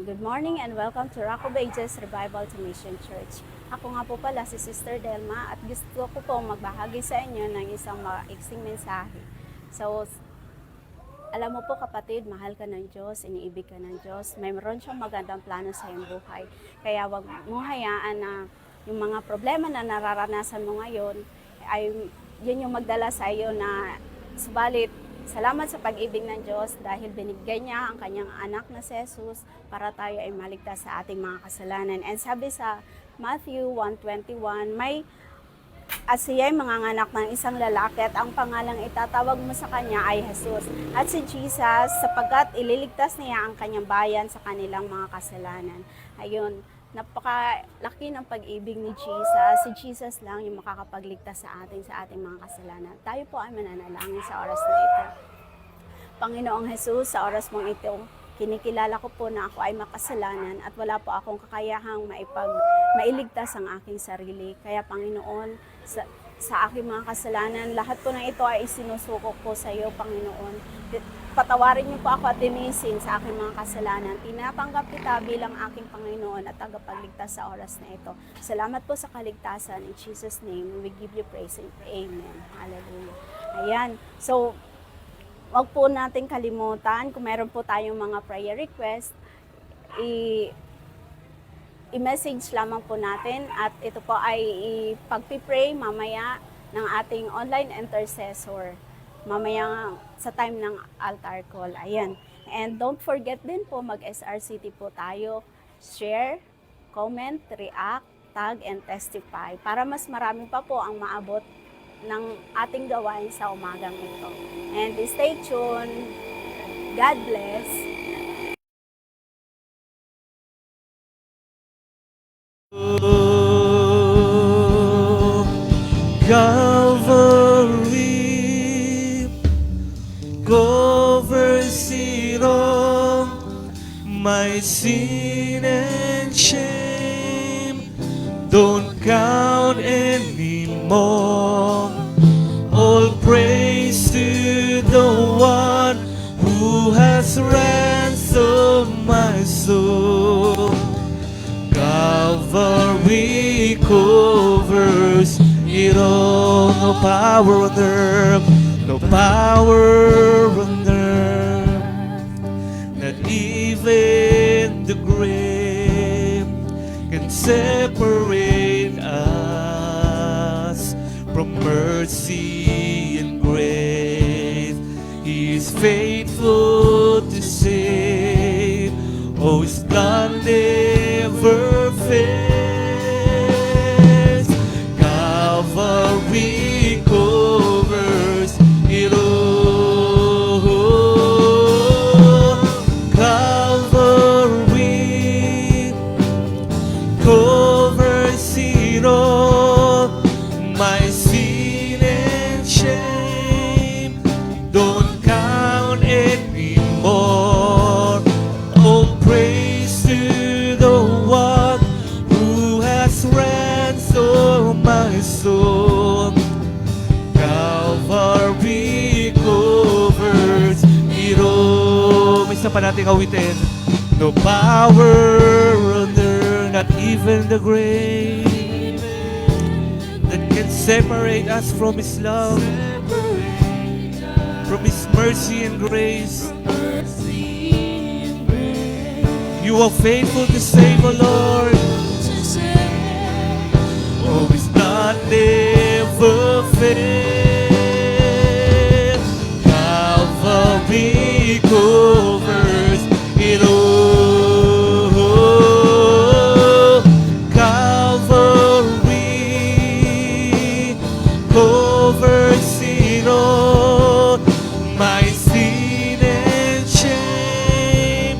Good morning and welcome to Rock of Ages Revival to Mission Church. Ako nga po pala si Sister Delma at gusto ko po magbahagi sa inyo ng isang maiksing mensahe. So, alam mo po kapatid, mahal ka ng Diyos, iniibig ka ng Diyos, mayroon siyang magandang plano sa iyong buhay. Kaya wag mo hayaan na yung mga problema na nararanasan mo ngayon ay yun yung magdala sa iyo na subalit salamat sa pag-ibig ng Diyos dahil binigay niya ang kanyang anak na si Jesus para tayo ay maligtas sa ating mga kasalanan. And sabi sa Matthew 1:21, may At siya ay manganganak ng isang lalaki at ang pangalang itatawag mo sa kanya ay Jesus. At si Jesus, sapagkat ililigtas niya ang kanyang bayan sa kanilang mga kasalanan. Ayun, napakalaki ng pag-ibig ni Jesus. Si Jesus lang yung makakapagligtas sa ating mga kasalanan. Tayo po ay mananalangin sa oras na ito. Panginoong Jesus, sa oras mong ito, kinikilala ko po na ako ay makasalanan at wala po akong kakayahang mailigtas ang aking sarili. Kaya Panginoon, sa aking mga kasalanan, lahat po ng ito ay isinusuko ko sa iyo, Panginoon. Patawarin niyo po ako at linisin sa aking mga kasalanan. Tinatanggap kita bilang aking Panginoon at tagapagligtas sa oras na ito. Salamat po sa kaligtasan. In Jesus' name, we give you praise and amen. Hallelujah. Ayan. So, wag po natin kalimutan, kung meron po tayong mga prayer request, i-message lamang po natin at ito po ay pag-pray mamaya ng ating online intercessor. Mamaya sa time ng altar call. Ayan. And don't forget din po mag-SRCT po tayo. Share, comment, react, tag, and testify para mas marami pa po ang maabot ng ating gawain sa umagang ito. And stay tuned. God bless. Calvary covers it all, my sin and shame don't count anymore. All praise to the one who has ransomed my soul. Calvary covers it all. No power on earth, no power on earth, not even the grave can separate us from mercy and grace. He is faithful to save. Oh, His blood never fails. Calvary covers it all. Calvary covers it all. My sin and shame don't count anymore. Oh, praise to the one who has ransomed my soul. Calvary covers it all. May isa pa nating awitin. No power on earth, not even the grave, that can separate us from His love, from His mercy and grace. You are faithful to save, O Lord. Oh, His blood never fails. Calvary covers it all. Calvary covers it all. My sin and shame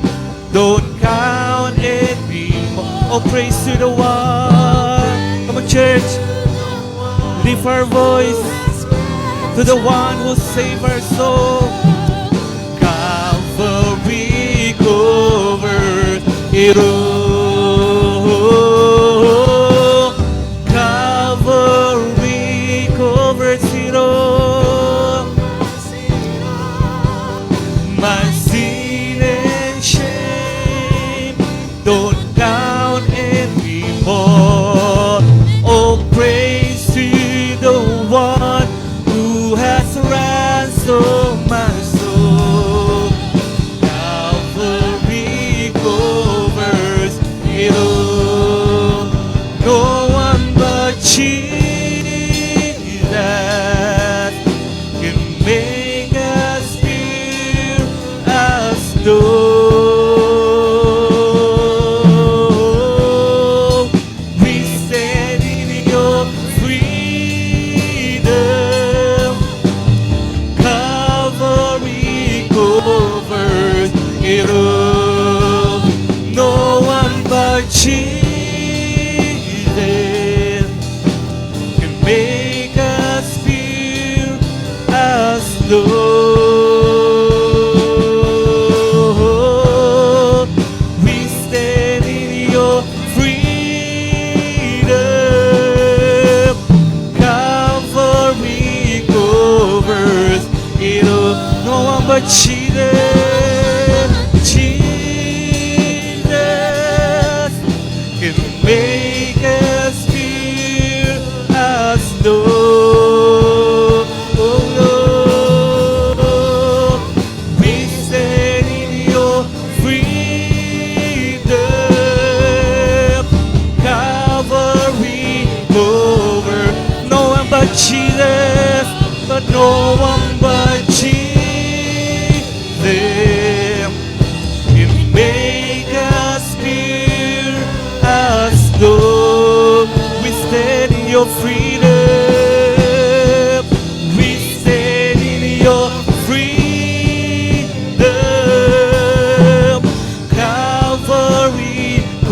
don't count anymore. Oh, praise to the one. Come on, church. Lift our voice to the one who saved our soul. Calvary covers it all. Calvary covers it all. My sin and shame don't count anymore. Oh, praise to the one who has ransomed my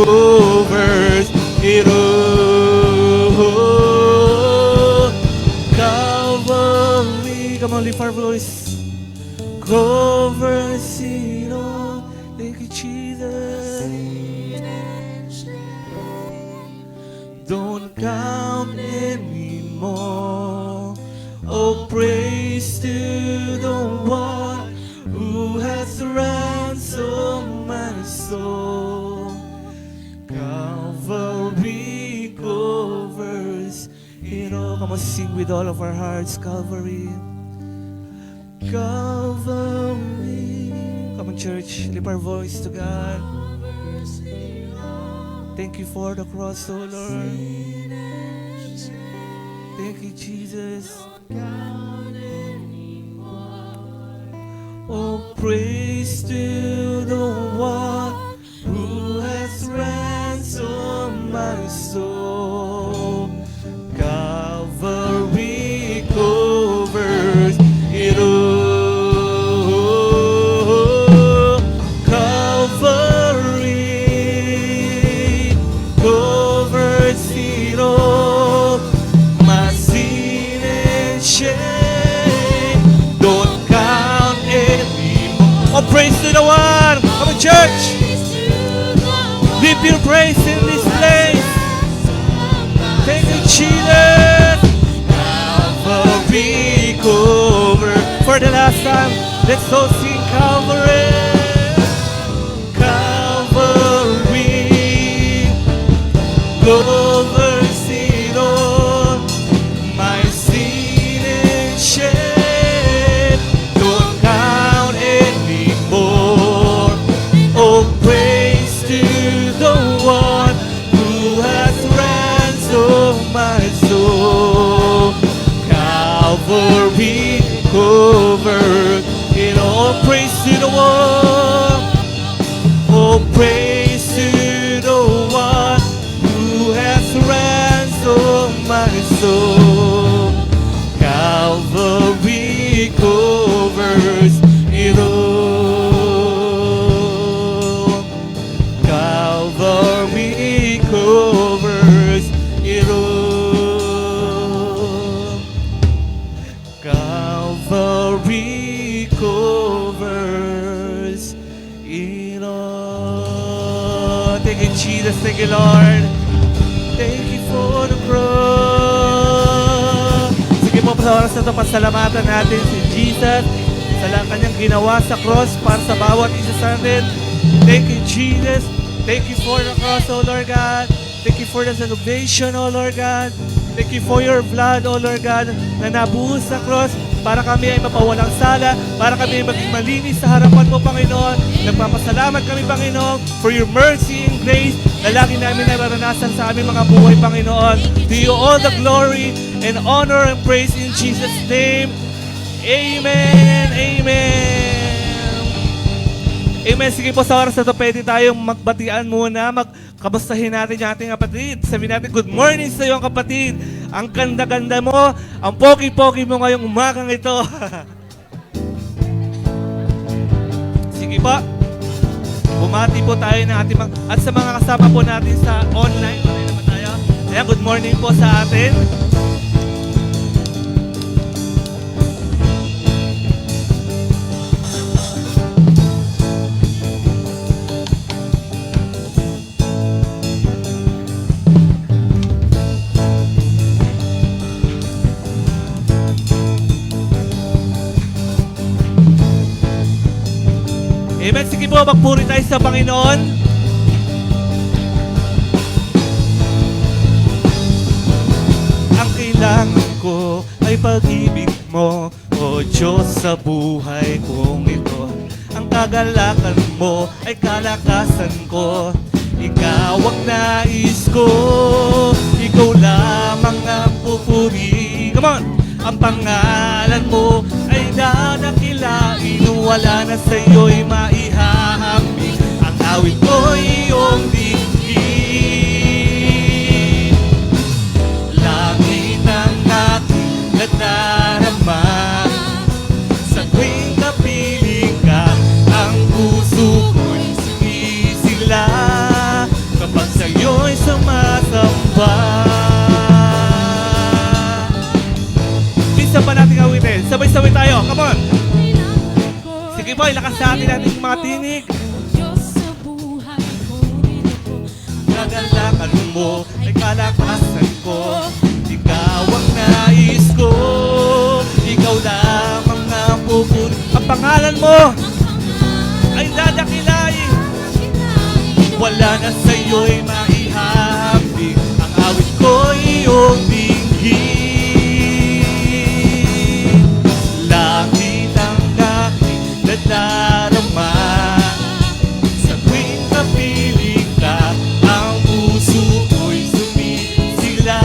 covers it all. Calvary, come on, lift our voice. Covers it all. Thank you, Jesus. Don't count anymore. Oh, praise to the one who has ransomed my soul. Calvary covers it all. Come on, sing with all of our hearts. Calvary. Calvary. Come on, church, lift our voice to God. Thank you for the cross, oh Lord. Thank you, Jesus. Oh, praise to the one who has ransomed my soul. Calvary covers it all. Calvary covers it all. My sin and shame don't count anymore. Oh, praise to the one. Come on, church. Lift your praise in this place. Thank you, Jesus. Calvary cover. For the last time, let's all sing Calvary. Calvary covers it all. My sin and shame don't count anymore. Oh, praise to the one who has ransomed my soul. Calvary covered it all. Praise to the one. Oh, praise to the one who has ransomed my soul. Calvary covers it all. Calvary covers it all. Calvary covers it all. Thank you, Jesus. Thank you, Lord. Thank you for the cross. Sige po, sa oras na ito, pasalamatan natin si Jesus sa lang kanyang ginawa sa cross para sa bawat isa sa atin. Thank you, Jesus. Thank you for the cross, O Lord God. Thank you for the salvation, O Lord God. Thank you for your blood, O Lord God, na nabuhos sa cross para kami ay mapawalang sala, para kami ay maging malinis sa harapan mo, Panginoon. Nagpapasalamat kami, Panginoon, for your mercy and grace na lagi namin ay maranasan sa aming mga buhay, Panginoon. To you all the glory and honor and praise in Jesus' name. Amen. Amen. Amen. Sige po, sa oras na ito, pwede tayong magbatian muna. Kamustahin natin yung ating kapatid. Sabihin natin, good morning sa iyong kapatid. Ang ganda-ganda mo. Ang pogi-pogi mo ngayong umagang ito. Sige po. Bumati po tayo ng ating at sa mga kasama po natin sa online. Online naman tayo. Kaya good morning po sa atin. Amen. Sige po, magpuri tayo sa Panginoon. Ang kailangan ko ay pag-ibig mo, O Diyos, sa buhay kong ito. Ang kagalakan mo ay kalakasan ko. Ikaw ang nais ko, ikaw lamang ang pupuri. Come on! Ang pangalan mo ay dadakilain, wala na sa'yo'y maihahambing. Ang awit ko'y iyong dinggin. Langit ang aking nadarama, sa tuwing kapiling ka, ang puso ko'y sumisila. Kapag Sige po, ilakas sa atin natin mga tinig. Diyos sa buhay ko, nito Kagalakan mo ay kalakasan ko. Ikaw ang nais ko. Ikaw lamang ang pupuri. Ang pangalan mo ay dadakilain. Wala na sa'yo'y maihahambing. Ang awit ko'y iyong dinggin. Langit ang aking nadarama. Sa tuwing kapiling ka, ang puso ko'y sumisila.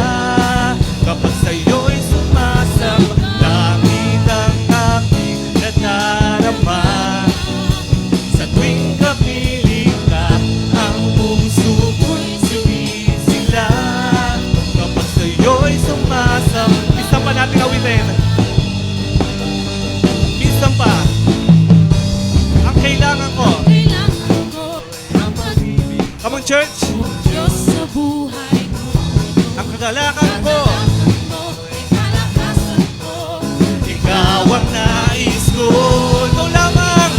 Kapag sa'yo'y sumasama, langit ang aking nadarama. Sa tuwing kapiling ka, ang puso ko'y sumisila. Kapag sa'yo'y sumasama. Isang pa natin awitin. Isang pa. Ang kailangan ko. kailangan ko ang pag-ibig Come on, church. mo, Diyos sa buhay ko. Ang kagalakan ko. Kalakasan mo, ay kalakasan ko. Ikaw ang nais ko. Ikaw lamang.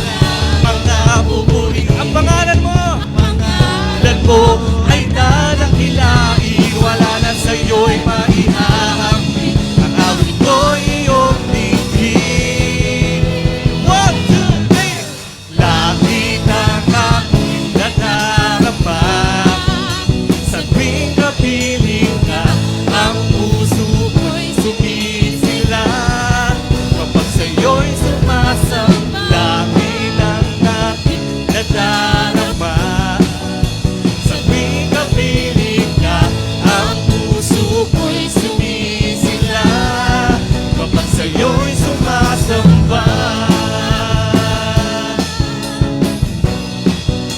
Mga pupuri. Ang pangalan mo. Pangalan mo ay dadakilain. Wala na sa'yo'y maihahambing. Ang awit ko'y iyong dinggin. 1, 2, 3. Langit ang aking nadarama. Sa tuwing kapiling ka, ang puso ko'y sumisila. Kapag sa'yo'y sumasamba, langit ang aking nadarama. Sa tuwing kapiling ka, ang puso ko'y sumisila. Kapag sa'yo'y sumasamba.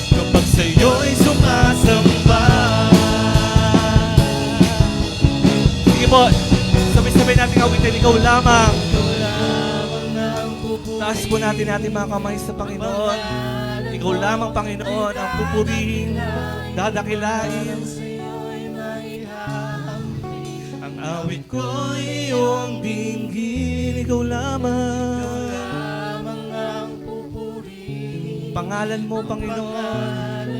Kapag sa'yo'y sumasamba. Sige po, sabay-sabay natin awitin, ikaw lamang. Taas po natin mga kamay sa Panginoon. Ikaw lamang, Panginoon, ang pupurihin, dadakilain. Ang awit ko iyong dinggin, ikaw lamang ang pupurihin. Pangalan mo, Panginoon,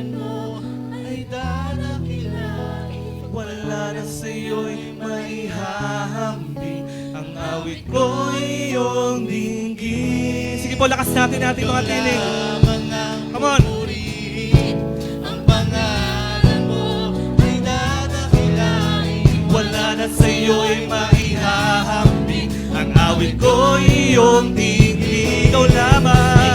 ay dadakilain. Wala na sa'yo'y maihahambing. Ang awit ko iyong dinggin. Sige po, lakas natin mga tinig. Come on. Ang pangalan mo ay dadakilain. Wala na sa'yo'y maihahambing. Ang awit ko iyong dinggin. Ikaw lamang.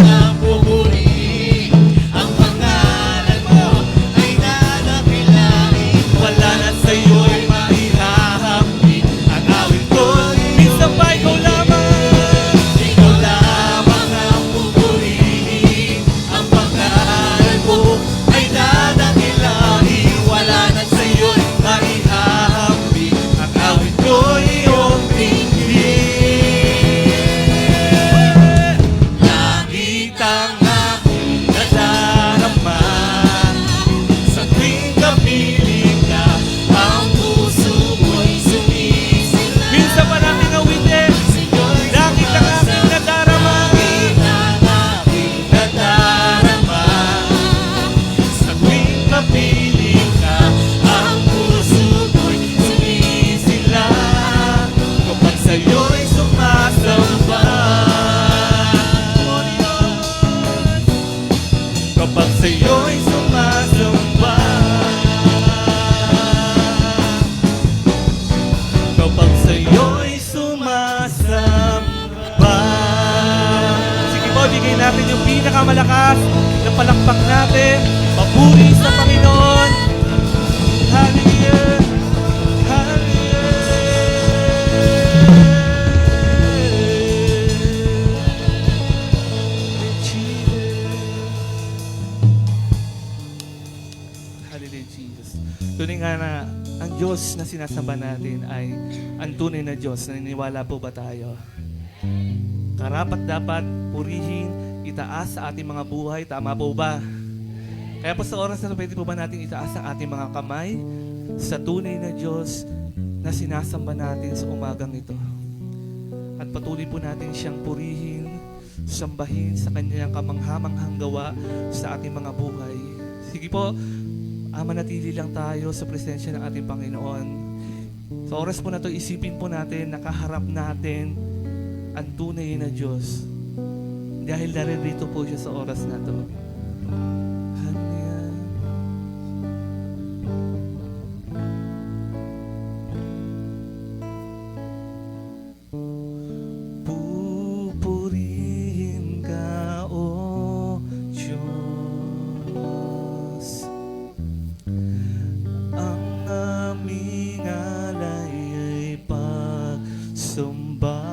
Ang pupuri, ang pangalan mo ay dadakilain. Wala na sa'yo'y maihahambing. Ang awit ko, minsan pa ikaw lamang. Ikaw lamang ang pupurihin. Ang pangalan mo ay dadakilain. Wala na sa'yo'y Maihahambing. Ang awit ko iyong dinggin. Langit ang aking nadarama. Sa tuwing kapiling ka, ang puso ko'y sumisila. Minsan pa natin awitin. Langit ang aking nadarama. Nadarama. Sa tuwing kapiling ka, ang puso ko'y sumisila. Kapag sa'yo'y sumasamba. Kapag sa'yo'y sumasamba. Kapag sa'yo'y sumasamba. Sige po, bigay natin yung pinakamalakas na palakpak natin. Papuri sa Panginoon. Hallelujah. Hallelujah, Jesus. Tunay nga na ang Diyos na sinasamba natin ay ang tunay na Diyos. Naniniwala po ba tayo? Karapat dapat purihin, itaas sa ating mga buhay. Tama po ba? Kaya po sa oras na ito, pwede po ba natin itaas ang ating mga kamay sa tunay na Diyos na sinasamba natin sa umagang ito. At patuloy po natin siyang purihin, sambahin sa kanyang kamanghamanghang gawa sa ating mga buhay. Sige po, manatili lang tayo sa presensya ng ating Panginoon. Sa oras po na to, isipin po natin, nakaharap natin ang tunay na Diyos. Dahil naririto po siya sa oras na to. Hallelujah. Pupurihin ka, O Diyos. Ang aming alay ay pagsamba.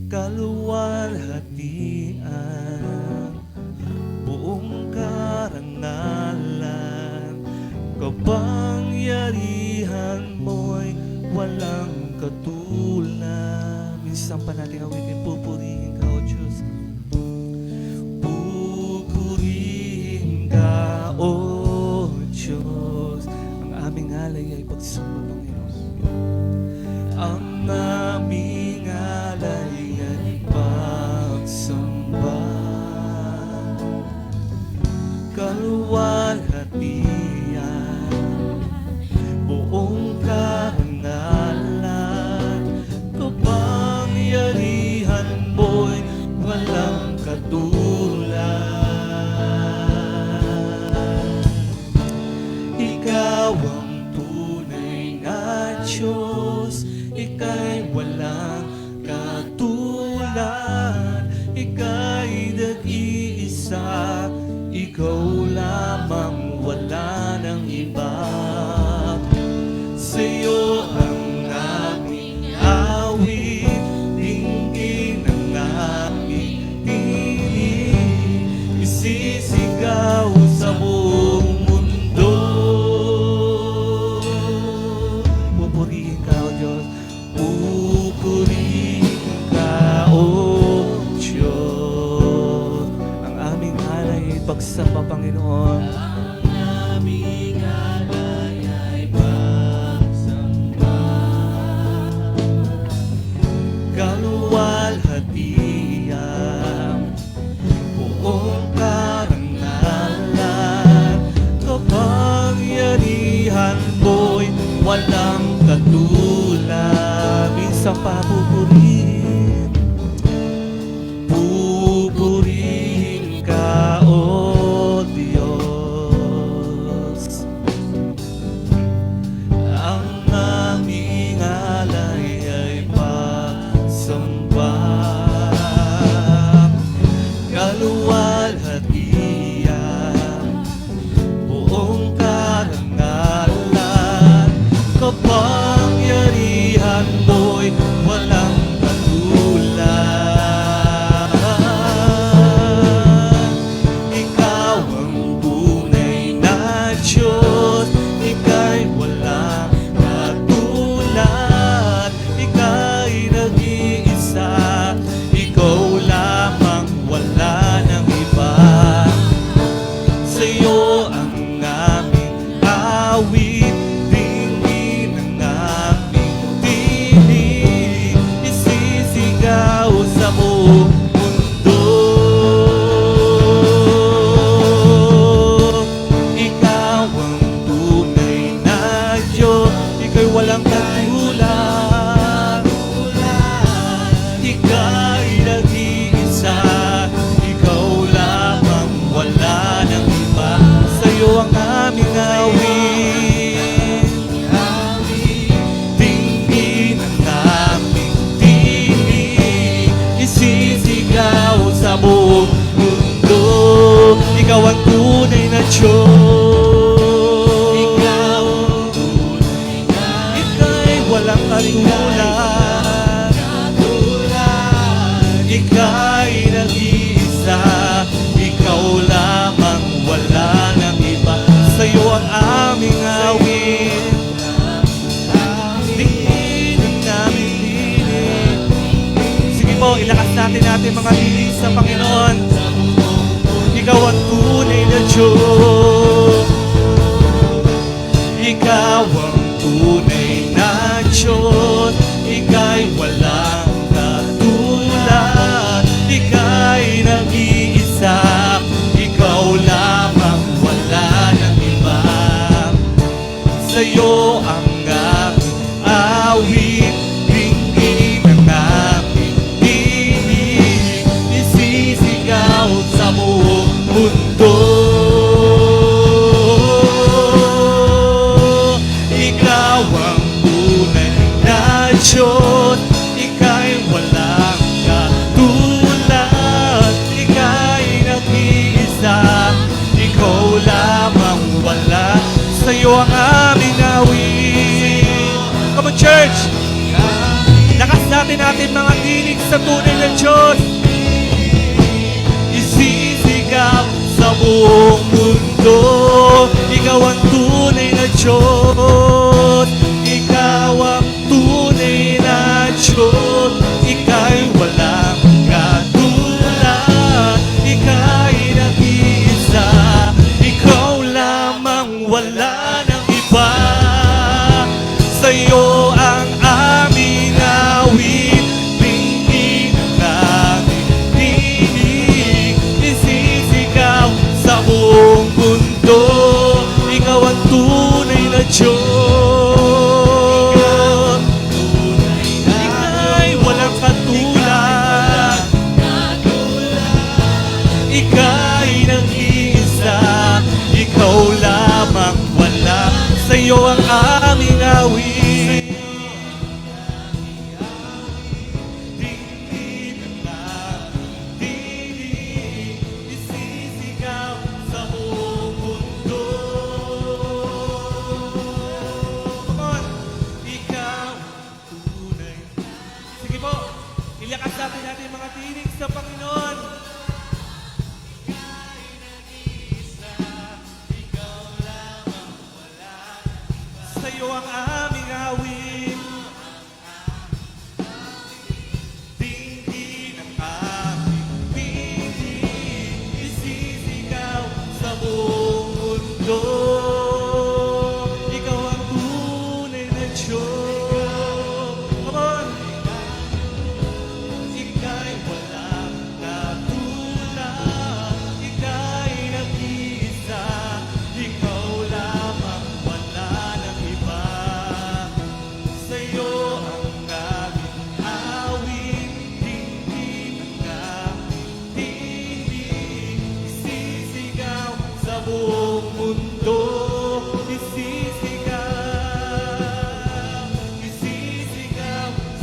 Kaluwalhatian, buong karangalan, kapangyarihan mo'y walang katulad. Minsan pa natin awitin, pupurihin ka, O Diyos. Pupurihin ka, O Diyos. Ang aming alay ay pagsamba, Panginoon. Ang aming alay ay pagsamba. Kaluwalhatian, buong karangalan, kapangyarihan mo'y walang katulad. Ikaw ang tunay na Diyos, ika'y walang katulad, ika'y nag-iisa, ikaw lamang, wala nang iba. Sa'yo ang aming awit, dinggin ang aming tinig, isisigaw sa buong mundo. Pupurihin ka, O Diyos. Pupurihin ka, O Diyos. Ang aming alay ay pagsamba, Panginoon. Ang aming alay ay pagsamba. Kaluwalhatian, buong karangalan, kapangyarihan mo'y walang katulad. Minsan pa pupurihin, pupurihin ka, O Diyos. Ang aming alay ay pagsamba. Kaluwalhatian, buong karangalan, kapangyarihan mo'y walang katulad. Ikaw ang tunay na Diyos, ika'y walang katulad, ika'y nag-iisa, ikaw lamang, wala nang iba. Sa'yo ang aming awit, dinggin ang aming tinig, isisigaw sa buong mundo. Ikaw ang tunay na Diyos, ika'y walang katulad, ika'y nag-iisa, ikaw lamang, wala nang iba. Sa'yo ang aming awit, dinggin ang aming tinig, isisigaw sa buong mundo. Ikaw ang tunay na Diyos, ikaw ang tunay na Diyos, ika'y walang katulad, ika'y nag-iisa, ikaw lamang, wala nang iba. Sa'yo ang aming awit, dinggin ang aming tinig. Sige po, ilakas natin mga tinig sa Panginoon. Ikaw ang tunay na Diyos, ikaw ang tunay na Diyos, ika'y walang katulad, sa buong mundo. Ikaw ang tunay na Diyos, ika'y walang katulad, ika'y nag-iisa, ikaw lamang wala, sa'yo ang aming awit. Come on, church! Lakas natin ating mga tinig sa tunay na Diyos. Isisigaw sa buong mundo, ikaw ang tunay na Diyos, ikaw ang tunay na Diyos, ika'y walang katulad, ika'y nag-iisa, ikaw lamang wala ng iba, sa'yo ang aming awit, tingin ang aming tinig, isisigaw sa buong mundo, ikaw ang tunay na Diyos, ika'y walang katulad, ika'y nag-iisa, ikaw lamang wala, sa'yo ang aming awit. Tingin ang tinig, isisigaw sa buong mundo. Come on! Ikaw ang tunay. Sige po, ilakas natin natin mga tinig sa Panginoon. Sa'yo ang aming awit, tingin ang aming pinig, isisigaw sa buong mundo, ikaw ang tunay na Diyos. Come on! Ika'y walang katulad, ika'y nag-iisa, ikaw lamang wala ng iba, sa'yo ang aming awit, tingin ang aming tinig, isisigaw sa buong mundo, isisigaw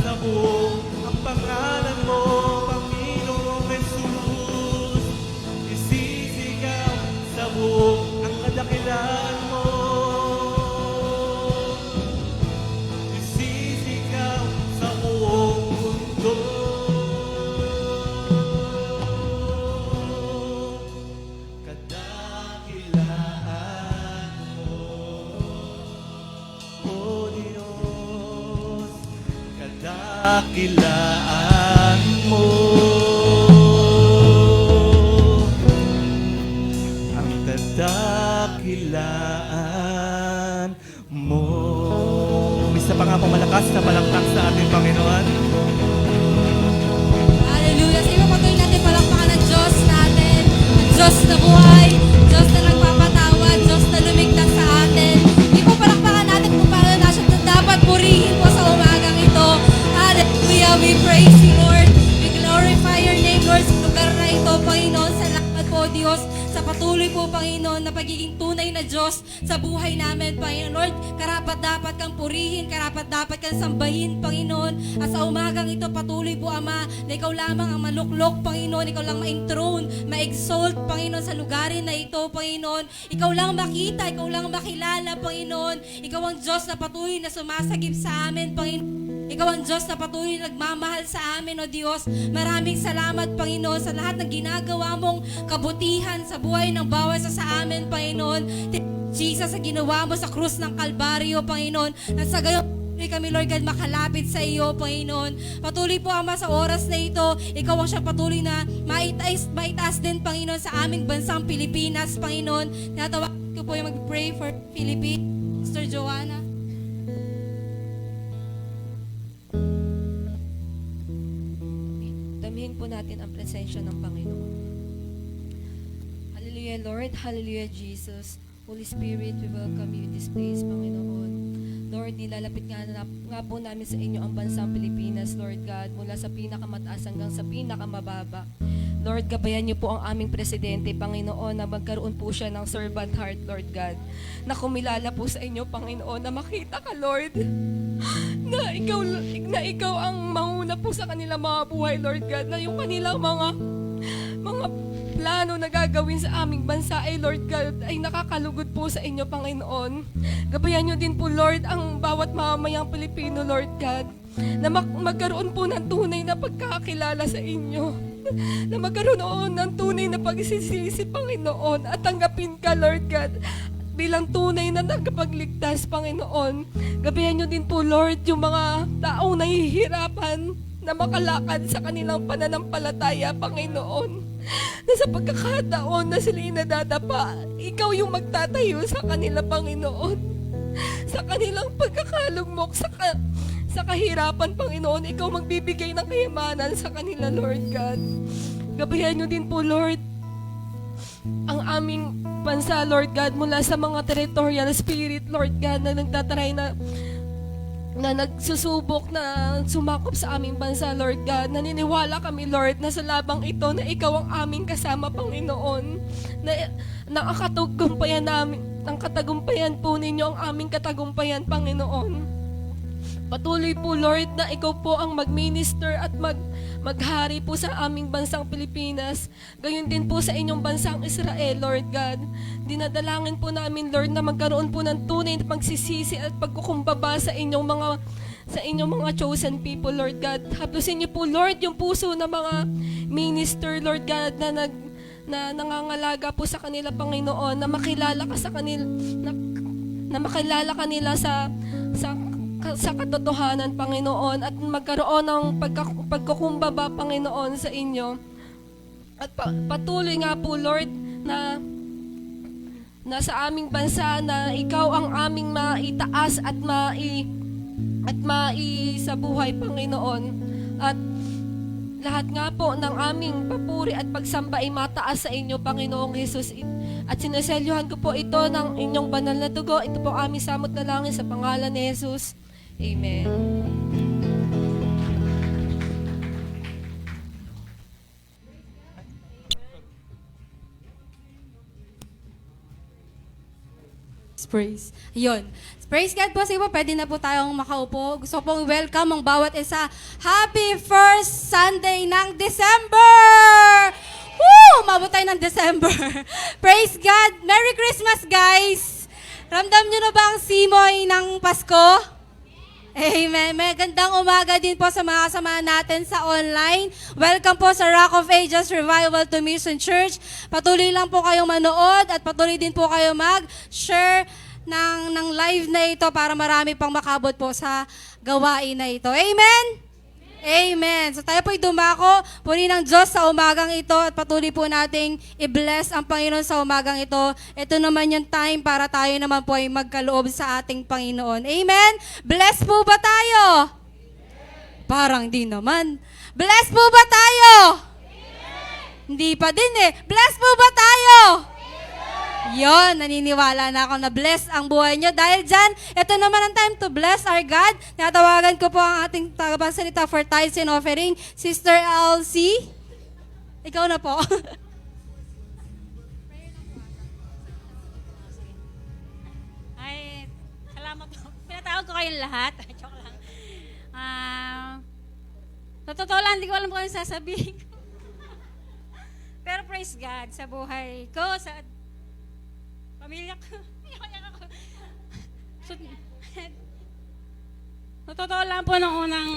sa buong ang pangalan mo, Panginoong Jesus, isisigaw sa buong ang kadakilaan mo, isisigaw sa buong mundo. Kadakilaan mo, O Diyos, kadakilaan mo, ang kadakilaan mo. Isa pa nga pong malakas na palakpak sa ating Panginoon. Hallelujah. Sa iyo patuloy natin palakpakan ang Diyos natin. Ang Diyos na buhay, Diyos na nagpapatawad, Diyos na lumigtas sa atin. Hindi po palakpakan natin kung paano na siya dapat purihin po sa umagang ito. Hallelujah. We praise you, Lord. We glorify your name, Lord, sa lugar na ito, Panginoon. Salamat po, Diyos, sa patuloy po, Panginoon, na pagiging tunay na Diyos sa buhay namin, Panginoon. Lord, karapat dapat kang purihin, karapat dapat kang sambahin, Panginoon. At sa umagang ito, patuloy po, Ama, na ikaw lamang ang maluklok, Panginoon. Ikaw lang ma-enthroned, ma-exalt, Panginoon, sa lugarin na ito, Panginoon. Ikaw lang makita, ikaw lang makilala, Panginoon. Ikaw ang Diyos na patuloy na sumasagip sa amin, Panginoon. Ikaw ang Diyos na patuloy na nagmamahal sa amin, O Diyos. Maraming salamat, Panginoon, sa lahat ng ginagawa mong kabutihan sa buhay ng bawat isa sa amin, Panginoon. Jesus, sa ginawa mo sa krus ng Kalbaryo, Panginoon, na sa gayon kami, Lord God, makalapit sa iyo, Panginoon. Patuloy po, Ama, sa oras na ito, ikaw ang siya patuloy na maitaas din, Panginoon, sa aming bansang Pilipinas, Panginoon. Natawag ko po yung mag-pray for Philippines, Sister Joanna. Damhin po natin ang presensya ng Panginoon. Hallelujah, Lord. Hallelujah, Jesus. Holy Spirit, we welcome you in this place, Panginoon. Lord, nilalapit nga po namin sa inyo ang bansang Pilipinas, Lord God, mula sa pinakamataas hanggang sa pinakamababa. Lord, gabayan niyo po ang aming presidente, Panginoon, na magkaroon po siya ng servant heart, Lord God. Na kumilala po sa inyo, Panginoon, na makita ka, Lord, na ikaw ang mauna po sa kanilang mga buhay, Lord God, na yung kanilang mga plano na gagawin sa aming bansa ay, Lord God, ay nakakalugod po sa inyo, Panginoon. Gabayan niyo din po, Lord, ang bawat mamamayang Pilipino, Lord God, na magkaroon po ng tunay na pagkakakilala sa inyo. Na magkaroon ng tunay na pagsisisi, Panginoon, at tanggapin ka, Lord God, bilang tunay na tagapagligtas, Panginoon. Gabayan niyo din po, Lord, yung mga taong nahihirapan na makalakad sa kanilang pananampalataya, Panginoon. Na sa pagkakataon na sila nadadapa, ikaw yung magtatayo sa kanila, Panginoon. Sa kanilang pagkakalugmok, sa kahirapan, Panginoon, ikaw magbibigay ng kayamanan sa kanila, Lord God. Gabayan niyo din po, Lord, ang aming bansa, Lord God, mula sa mga territorial spirit, Lord God, na nagtatry na nagsusubok na sumakop sa aming bansa, Lord God. Naniniwala kami, Lord, na sa labang ito na ikaw ang aming kasama, Panginoon. Na ang katagumpayan namin, ang katagumpayan po ninyo ang aming katagumpayan, Panginoon. Patuloy po, Lord, na ikaw po ang mag-minister at maghari po sa aming bansang Pilipinas. Gayon din po sa inyong bansang Israel, Lord God. Dinadalangin po namin, Lord, na magkaroon po ng tunay na pagsisisi at pagkukumbaba sa inyong mga chosen people, Lord God. Haplusin niyo po, Lord, yung puso ng mga minister, Lord God, na nangangalaga po sa kanila, Panginoon, na makilala ka sa kanila, na makilala kanila sa katotohanan, Panginoon, at magkaroon ng pagkukumbaba, Panginoon, sa inyo. At patuloy nga po, Lord, na sa aming bansa na ikaw ang aming maitaas at sa buhay, Panginoon. At lahat nga po ng aming papuri at pagsamba ay mataas sa inyo, Panginoong Jesus. At sineselyuhan ko po ito ng inyong banal na dugo. Ito po aming samot na langin sa pangalan ni Jesus. Amen. Praise. Yun. Praise God po. Sige po, pwede na po tayong makaupo. Gusto pong welcome ang bawat isa. Happy first Sunday ng December! Woo! Umabot tayo ng December. Praise God. Merry Christmas, guys! Ramdam nyo na ba ang simoy ng Pasko? Amen. May gandang umaga din po sa mga kasama natin sa online. Welcome po sa Rock of Ages Revival to Mission Church. Patuloy lang po kayong manood at patuloy din po kayo mag-share ng live na ito para marami pang makabot po sa gawain na ito. Amen? Amen. So tayo po'y dumako, puri ng Diyos sa umagang ito at patuloy po nating i-bless ang Panginoon sa umagang ito. Ito naman yung time para tayo naman po ay magkaloob sa ating Panginoon. Amen? Bless po ba tayo? Amen. Parang di naman. Bless po ba tayo? Amen. Hindi pa din eh. Bless po ba tayo? Yon, naniniwala na ako na bless ang buhay nyo. Dahil dyan, ito naman ang time to bless our God. Natawagan ko po ang ating tagapagsalita for tithes and offering, Sister Elsie. Ikaw na po. Ay, salamat po. Pinatawag ko kayong lahat. Joke lang. Sa totoo lang, hindi ko alam kung ano sasabihin ko. Pero praise God sa buhay ko, sa pamilya ko. Iyak ako. Sa totoo lang po nung unang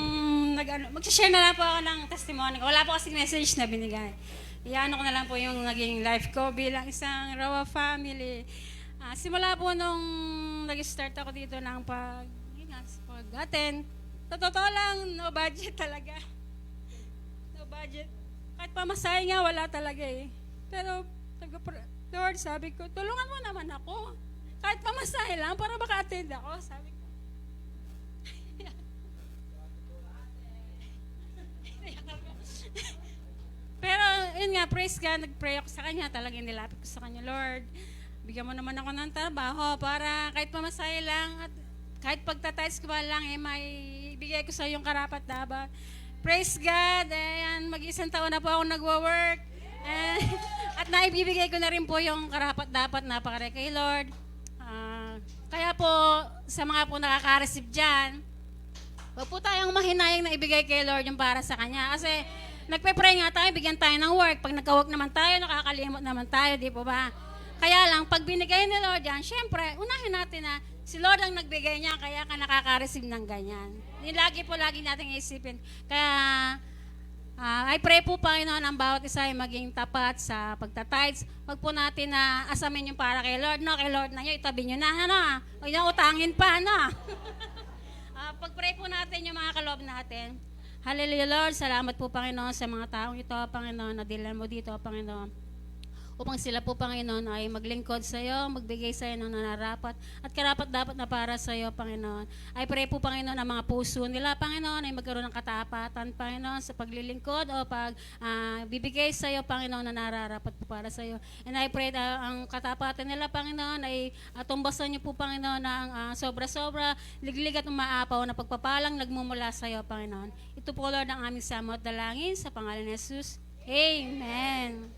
mag-share na lang po ako ng testimony ko. Wala po kasi message na binigay. Iyan ko na lang po yung naging life ko bilang isang Rawa family. Simula po nung nag-start ako dito ng pag-attend, sa totoo lang, no budget talaga. No budget. Kahit pamasahe nga, wala talaga eh. Pero, Lord, sabi ko, tulungan mo naman ako. Kahit pamasahe lang, para maka-attend ako, sabi ko. Pero, yun nga, praise God, nag-pray ako sa Kanya, talagang nilapit ko sa Kanya, Lord, bigyan mo naman ako ng trabaho para kahit pamasahe lang at kahit pagtatides ko ba lang, may ibigay ko sa iyong karapat dapat. Praise God, ayan, mag-isang taon na po ako nagwo-work. And, at naibibigay ko na rin po yung karapat-dapat na pakare kay Lord. Kaya po, sa mga po nakaka-receive dyan, huwag po tayong mahinayang na ibigay kay Lord yung para sa Kanya. Kasi nagpe-pray nga tayo, bigyan tayo ng work. Pag nagka-work naman tayo, nakakalimot naman tayo, di po ba? Kaya lang, pag binigay ni Lord yan, syempre, unahin natin na si Lord ang nagbigay niya, kaya ka nakaka-receive ng ganyan. Yung lagi natin isipin. Kaya, I pray po, Panginoon, ang bawat isa ay maging tapat sa pagtatides. Huwag po natin na asamin yung para kay Lord. No, kay Lord na nyo, itabi nyo na, ano? Huwag nyo utangin pa, ano? Pag-pray po natin yung mga kaloob natin. Hallelujah, Lord. Salamat po, Panginoon, sa mga taong ito, Panginoon, na dilan mo dito, Panginoon. Upang sila po, Panginoon, ay maglingkod sa iyo, magbigay sa iyo ng nararapat at karapat-dapat na para sa iyo, Panginoon. I pray po, Panginoon, ang mga puso nila, Panginoon, ay magkaroon ng katapatan, Panginoon, sa paglilingkod o bibigay sa iyo, Panginoon, na nararapat po para sa iyo. And I pray na ang katapatan nila, Panginoon, ay tumbasan niyo po, Panginoon, ng sobra-sobra, liglig at umaapaw na pagpapalang nagmumula sa iyo, Panginoon. Ito po, Lord, ang aming samot dalangin sa pangalan ni Jesus. Amen.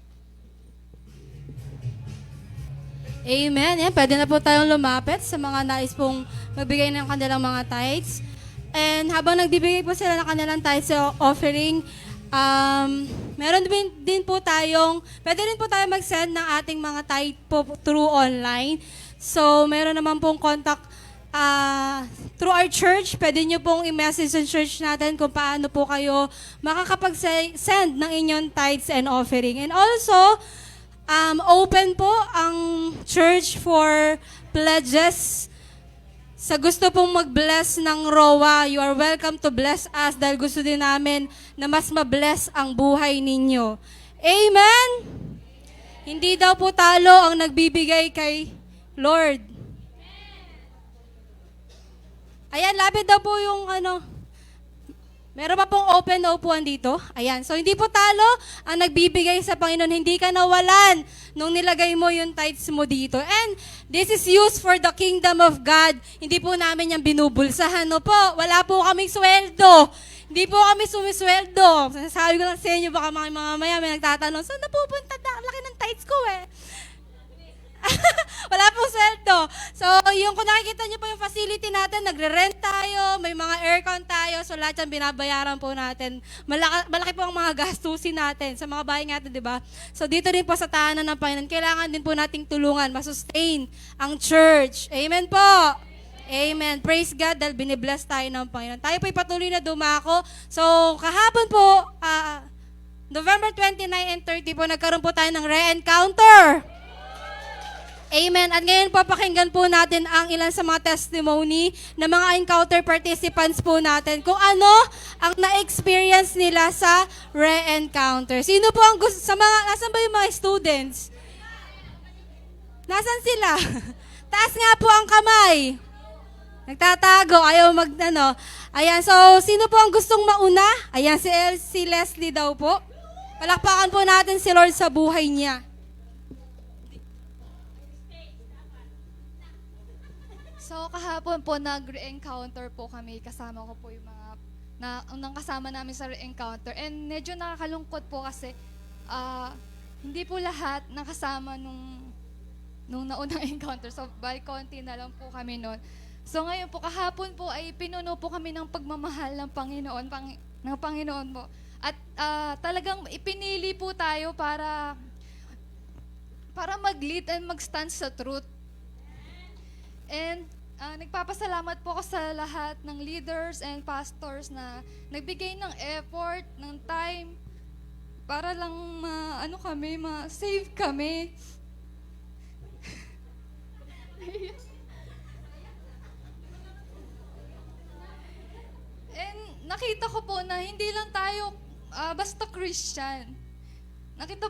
Amen. Yan, pwede na po tayong lumapit sa mga nais pong magbigay ng kanilang mga tithes. And habang nagbibigay po sila ng kanilang tithes offering, meron din po tayong, pwede rin po tayo mag-send ng ating mga tithe po through online. So, meron naman pong contact through our church. Pwede nyo pong i-message sa church natin kung paano po kayo makakapag-send ng inyong tithes and offering. And also, open po ang church for pledges. Sa gusto pong mag-bless ng ROA, you are welcome to bless us dahil gusto din namin na mas ma-bless ang buhay ninyo. Amen? Hindi daw po talo ang nagbibigay kay Lord. Ayan, lapit daw po yung meron pa pong open na upuan dito. Ayan. So, hindi po talo ang nagbibigay sa Panginoon. Hindi ka nawalan nung nilagay mo yung tithes mo dito. And this is used for the kingdom of God. Hindi po namin yung binubulsahan. No po. Wala po kaming sweldo. Hindi po kami sumisweldo. Sabi ko lang sa inyo, baka mga maya may nagtatanong, saan napupunta? Laki ng tithes ko eh. Wala pong sweldo. So, yung kung nakikita nyo po yung facility natin, nagre-rent tayo, may mga aircon tayo, so lahat yan binabayaran po natin. Malaki po ang mga gastusin natin sa mga bahay natin, di ba? So, dito rin po sa tahanan ng Panginoon, kailangan din po nating tulungan, masustain ang church. Amen po! Amen. Praise God dahil binibless tayo ng Panginoon. Tayo po'y patuloy na dumako. So, kahapon po, November 29 and 30 po, nagkaroon po tayo ng re-encounter. Amen. At ngayon po, pakinggan po natin ang ilan sa mga testimony ng mga encounter participants po natin kung ano ang na-experience nila sa re-encounter. Sino po ang gusto, nasan ba yung mga students? Nasan sila? Taas nga po ang kamay. Nagtatago, ayaw Ayan, so sino po ang gustong mauna? Ayan, si Leslie daw po. Palakpakan po natin si Lord sa buhay niya. So, kahapon po nag-re-encounter po kami. Kasama ko po yung mga unang kasama namin sa re-encounter. And medyo nakakalungkot po kasi hindi po lahat nakasama nung naunang encounter. So, bali konti na lang po kami noon. So, ngayon po, kahapon po ay pinuno po kami ng pagmamahal ng Panginoon po. At talagang ipinili po tayo para mag-lead and mag-stand sa truth. And nagpapasalamat po ako sa lahat ng leaders and pastors na nagbigay ng effort, ng time, para lang ma-save kami. And nakita ko po na hindi lang tayo basta Christian. Nakita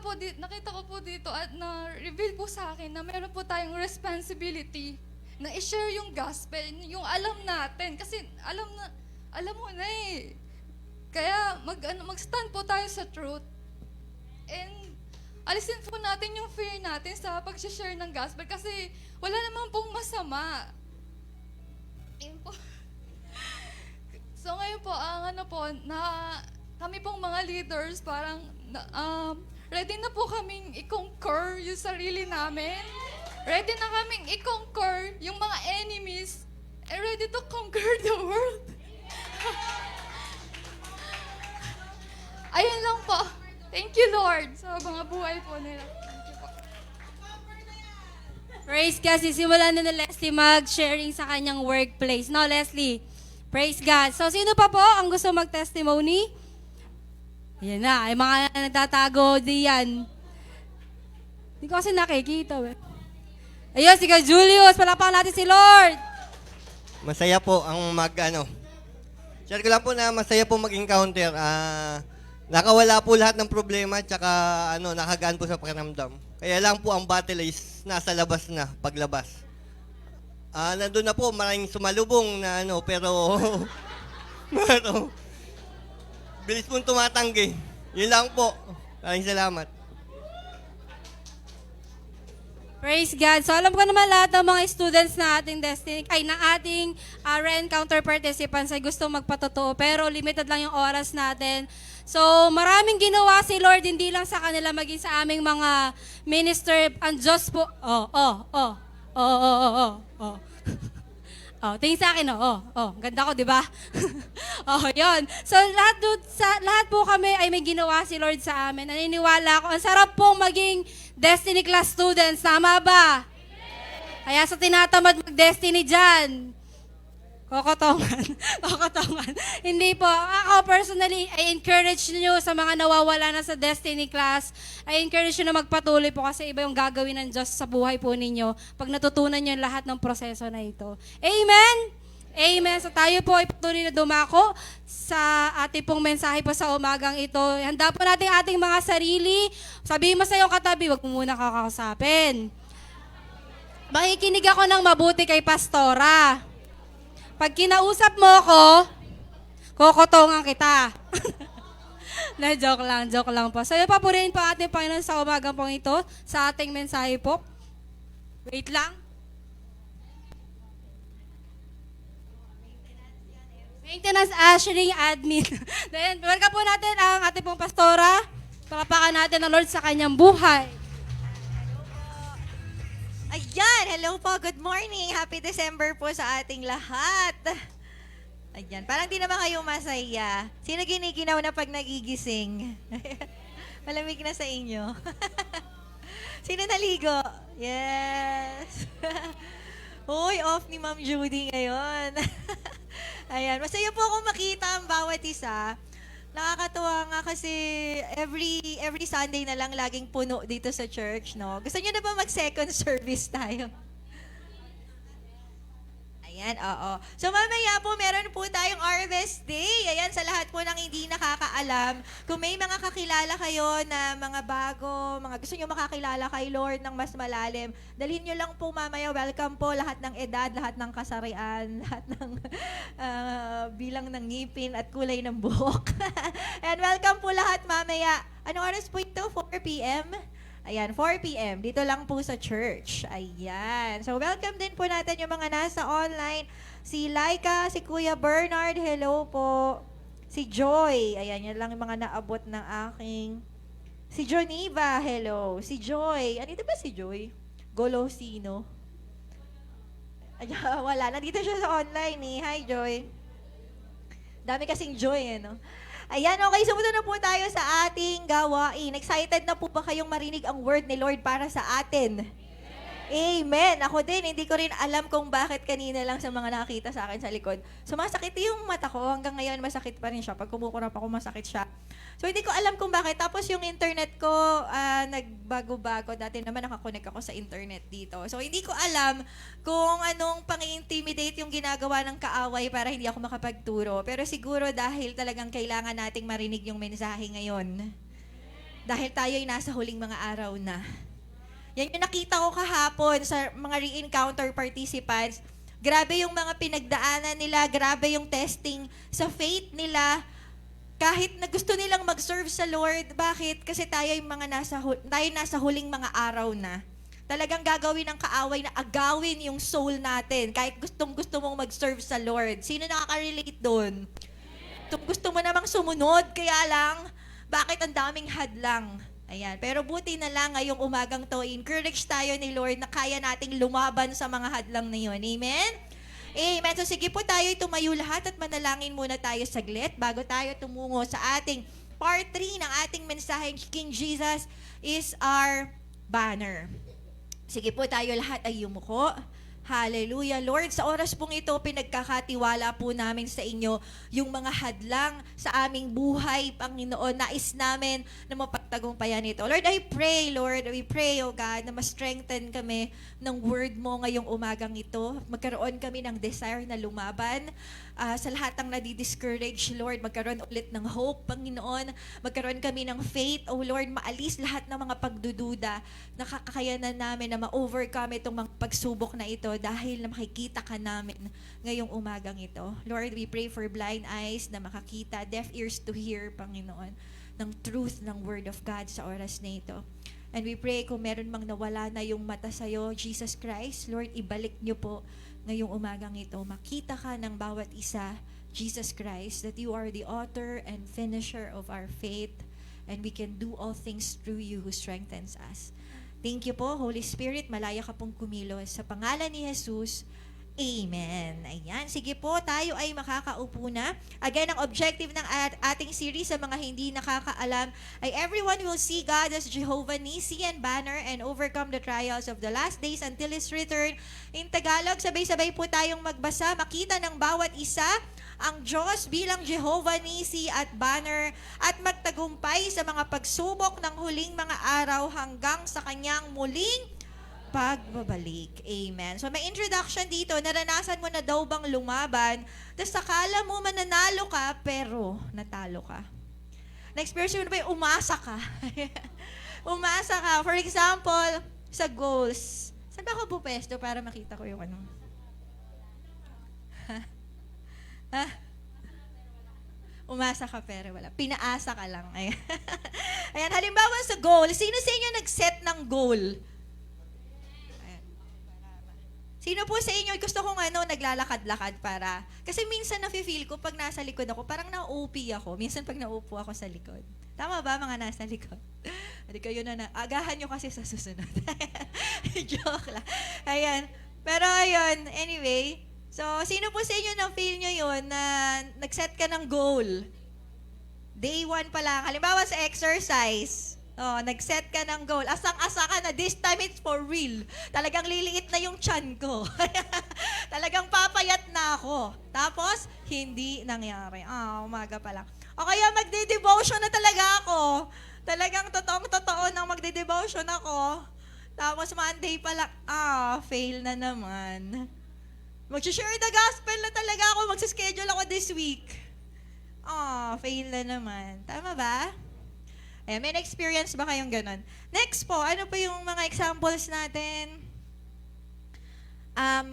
ko po dito at na-reveal po sa akin na meron po tayong responsibility na i-share yung gospel, yung alam natin. Kasi alam mo na eh. Kaya mag-stand po tayo sa truth. And alisin po natin yung fear natin sa pag-share ng gospel kasi wala naman pong masama. Yun po. So ngayon po, kami pong mga leaders parang ready na po kaming i-conquer yung sarili namin. Ready na kaming i-conquer yung mga enemies. And ready to conquer the world. Ayun lang po. Thank you, Lord, sa mga buhay po nila. Thank you po. Praise God. Sisimulan na Leslie mag-sharing sa kanyang workplace. No, Leslie? Praise God. So, sino pa po ang gusto mag-testimony? Yan na. Ay mga nagtatago diyan. Hindi ko kasi nakikita. Ayun, si Ka Julius. Palapakan natin si Lord. Masaya po ang share ko lang po na masaya po mag-encounter. Nakawala po lahat ng problema tsaka nakagaan po sa pakiramdam. Kaya lang po ang battle is nasa labas na, paglabas. Nandun na po, maraming sumalubong na pero bilis pong tumatanggi. Yun lang po. Maraming salamat. Praise God. So alam ko naman lahat ng mga students na ating re-encounter participants ay gusto magpatotoo, pero limited lang yung oras natin. So maraming ginawa si Lord, hindi lang sa kanila, maging sa aming mga minister. Ang Diyos po, tingin sa akin, ganda ko, di ba? Yun. So, lahat po kami ay may ginawa si Lord sa amin. Naniniwala ako, ang sarap pong maging Destiny Class students. Tama ba? Kaya sa tinatamad mag-Destiny dyan, kokotongan. Hindi po. Ako personally, I encourage nyo sa mga nawawala na sa Destiny Class. I encourage nyo na magpatuloy po kasi iba yung gagawin ng Diyos sa buhay po ninyo pag natutunan nyo lahat ng proseso na ito. Amen? Amen. So tayo po ay patuloy na dumako sa ating pong mensahe po sa umagang ito. Handa po natin ating mga sarili. Sabihin mo sa iyong katabi, wag mo muna kakausapin. Makikinig ako ng mabuti kay Pastora. Pag kinausap mo ako, kokotongan kita. Na joke lang po. So, yun pa po rin po ating Panginoon sa umagang pong ito, sa ating mensahe po. Wait lang. Maintenance, ushering, admin. Then, welcome po natin ang ating pong pastora. Pakapakan natin ang Lord sa kanyang buhay. Ayan, hello po, good morning. Happy December po sa ating lahat. Ayan, parang di naman kayo masaya. Sino giniginaw na pag nagigising? Malamig na sa inyo. Sino naligo? Yes. Uy, off ni Ma'am Judy ngayon. Ayan, masaya po akong makita ang bawat isa. Nakakatuwa nga kasi every Sunday na lang laging puno dito sa church, no? Gusto niyo na ba mag-second service tayo? Ayan, oo. So mamaya po, meron po tayong Harvest Day. Ayan, sa lahat po ng hindi nakakaalam. Kung may mga kakilala kayo na mga bago, mga gusto nyo makakilala kay Lord ng mas malalim, dalhin nyo lang po mamaya. Welcome po lahat ng edad, lahat ng kasarian, lahat ng bilang ng ngipin at kulay ng buhok. And welcome po lahat mamaya. Anong oras po ito? 4 p.m.? Ayan, 4 p.m. Dito lang po sa church. Ayan. So, welcome din po natin yung mga nasa online. Si Laika, si Kuya Bernard, hello po. Si Joy, ayan, yan lang yung mga naabot ng aking... Si Joniva, hello. Si Joy, andito ba si Joy? Golosino. Ayan, wala, nandito siya sa online eh. Hi, Joy. Dami kasing Joy, no? Ayan, okay, sumunod na po tayo sa ating gawain. Excited na po ba kayong marinig ang word ni Lord para sa atin? Amen. Ako din, hindi ko rin alam kung bakit kanina lang sa mga nakakita sa akin sa likod. Sumasakit yung mata ko. Hanggang ngayon, masakit pa rin siya. Pag kumukurap ako, masakit siya. So, hindi ko alam kung bakit. Tapos yung internet ko, nagbago-bago. Dati naman nakakonect ako sa internet dito. So, hindi ko alam kung anong pang-intimidate yung ginagawa ng kaaway para hindi ako makapagturo. Pero siguro dahil talagang kailangan nating marinig yung mensahe ngayon. Dahil tayo'y nasa huling mga araw na. Yan yung nakita ko kahapon sa mga re-encounter participants. Grabe yung mga pinagdaanan nila, grabe yung testing sa faith nila. Kahit na gusto nilang mag-serve sa Lord, bakit? Kasi tayo nasa huling mga araw na. Talagang gagawin ng kaaway na agawin yung soul natin. Kahit gusto mong mag-serve sa Lord. Sino nakaka-relate doon? Gusto mo namang sumunod, kaya lang, bakit ang daming hadlang? Ayan. Pero buti na lang ngayong umagang to, encourage tayo ni Lord na kaya nating lumaban sa mga hadlang na yun. Amen? Amen. So sige po tayo tumayo lahat at manalangin muna tayo saglit bago tayo tumungo sa ating part 3 ng ating mensahe, King Jesus is our banner. Sige po tayo lahat ay yumuko. Hallelujah. Lord, sa oras pong ito, pinagkakatiwala po namin sa inyo yung mga hadlang sa aming buhay, Panginoon. Nais namin na mapagtagumpayan ito. Lord, I pray, Lord, we pray, oh God, na ma-strengthen kami ng word mo ngayong umagang ito. Magkaroon kami ng desire na lumaban. Sa lahat ng nadi-discourage, Lord, magkaroon ulit ng hope, Panginoon. Magkaroon kami ng faith, oh Lord, maalis lahat ng mga pagdududa. Nakakakayanan namin na ma-overcome itong mga pagsubok na ito dahil na makikita ka namin ngayong umagang ito. Lord, we pray for blind eyes na makakita, deaf ears to hear, Panginoon, ng truth ng Word of God sa oras na ito. And we pray kung meron mang nawala na yung mata sa'yo, Jesus Christ, Lord, ibalik niyo po ngayong umagang ito. Makita ka ng bawat isa, Jesus Christ, that you are the author and finisher of our faith, and we can do all things through you who strengthens us. Thank you po, Holy Spirit. Malaya ka pong kumilos. Sa pangalan ni Jesus, Amen. Ayan. Sige po, tayo ay makakaupo na. Again, ang objective ng ating series sa mga hindi nakakaalam ay everyone will see God as Jehovah Nissi and banner and overcome the trials of the last days until His return. In Tagalog, sabay-sabay po tayong magbasa. Makita ng bawat isa ang Diyos bilang Jehovah Nissi at banner at magtagumpay sa mga pagsubok ng huling mga araw hanggang sa kanyang muling pagbabalik. Amen. So may introduction dito, naranasan mo na daw bang lumaban, tapos akala mo mananalo ka, pero natalo ka. Na-experience mo na ba yung umasa ka? Umasa ka. For example, sa goals. Saan ba ako pupesto para makita ko yung ano? Ha? Umasa ka pero wala. Pinaasa ka lang. Ayan. Ayan, halimbawa sa goal, sino sa inyo nag-set ng goal? Sino po sa inyo gusto kong naglalakad-lakad para... Kasi minsan nafe-feel ko pag nasa likod ako, parang na-OP ako. Minsan pag naupo ako sa likod. Tama ba mga nasa likod? Hindi kayo agahan nyo kasi sa susunod. Joke lang. Ayan. Pero ayun, anyway. So, sino po sa inyo na-feel nyo yun na nag-set ka ng goal? Day 1 pa lang. Halimbawa sa exercise. Oh, nag-set ka ng goal. Asang-asa ka na, this time it's for real. Talagang liliit na yung tiyan ko. Talagang papayat na ako. Tapos, hindi nangyari. Umaga pa lang. O kaya magde-devotion na talaga ako. Talagang totoong-totoo nang magde-devotion ako. Tapos Monday pa lang, fail na naman. Mag-share the gospel na talaga ako. Mag-schedule ako this week. Fail na naman. Tama ba? May experience ba kayong ganun? Next po, ano pa yung mga examples natin?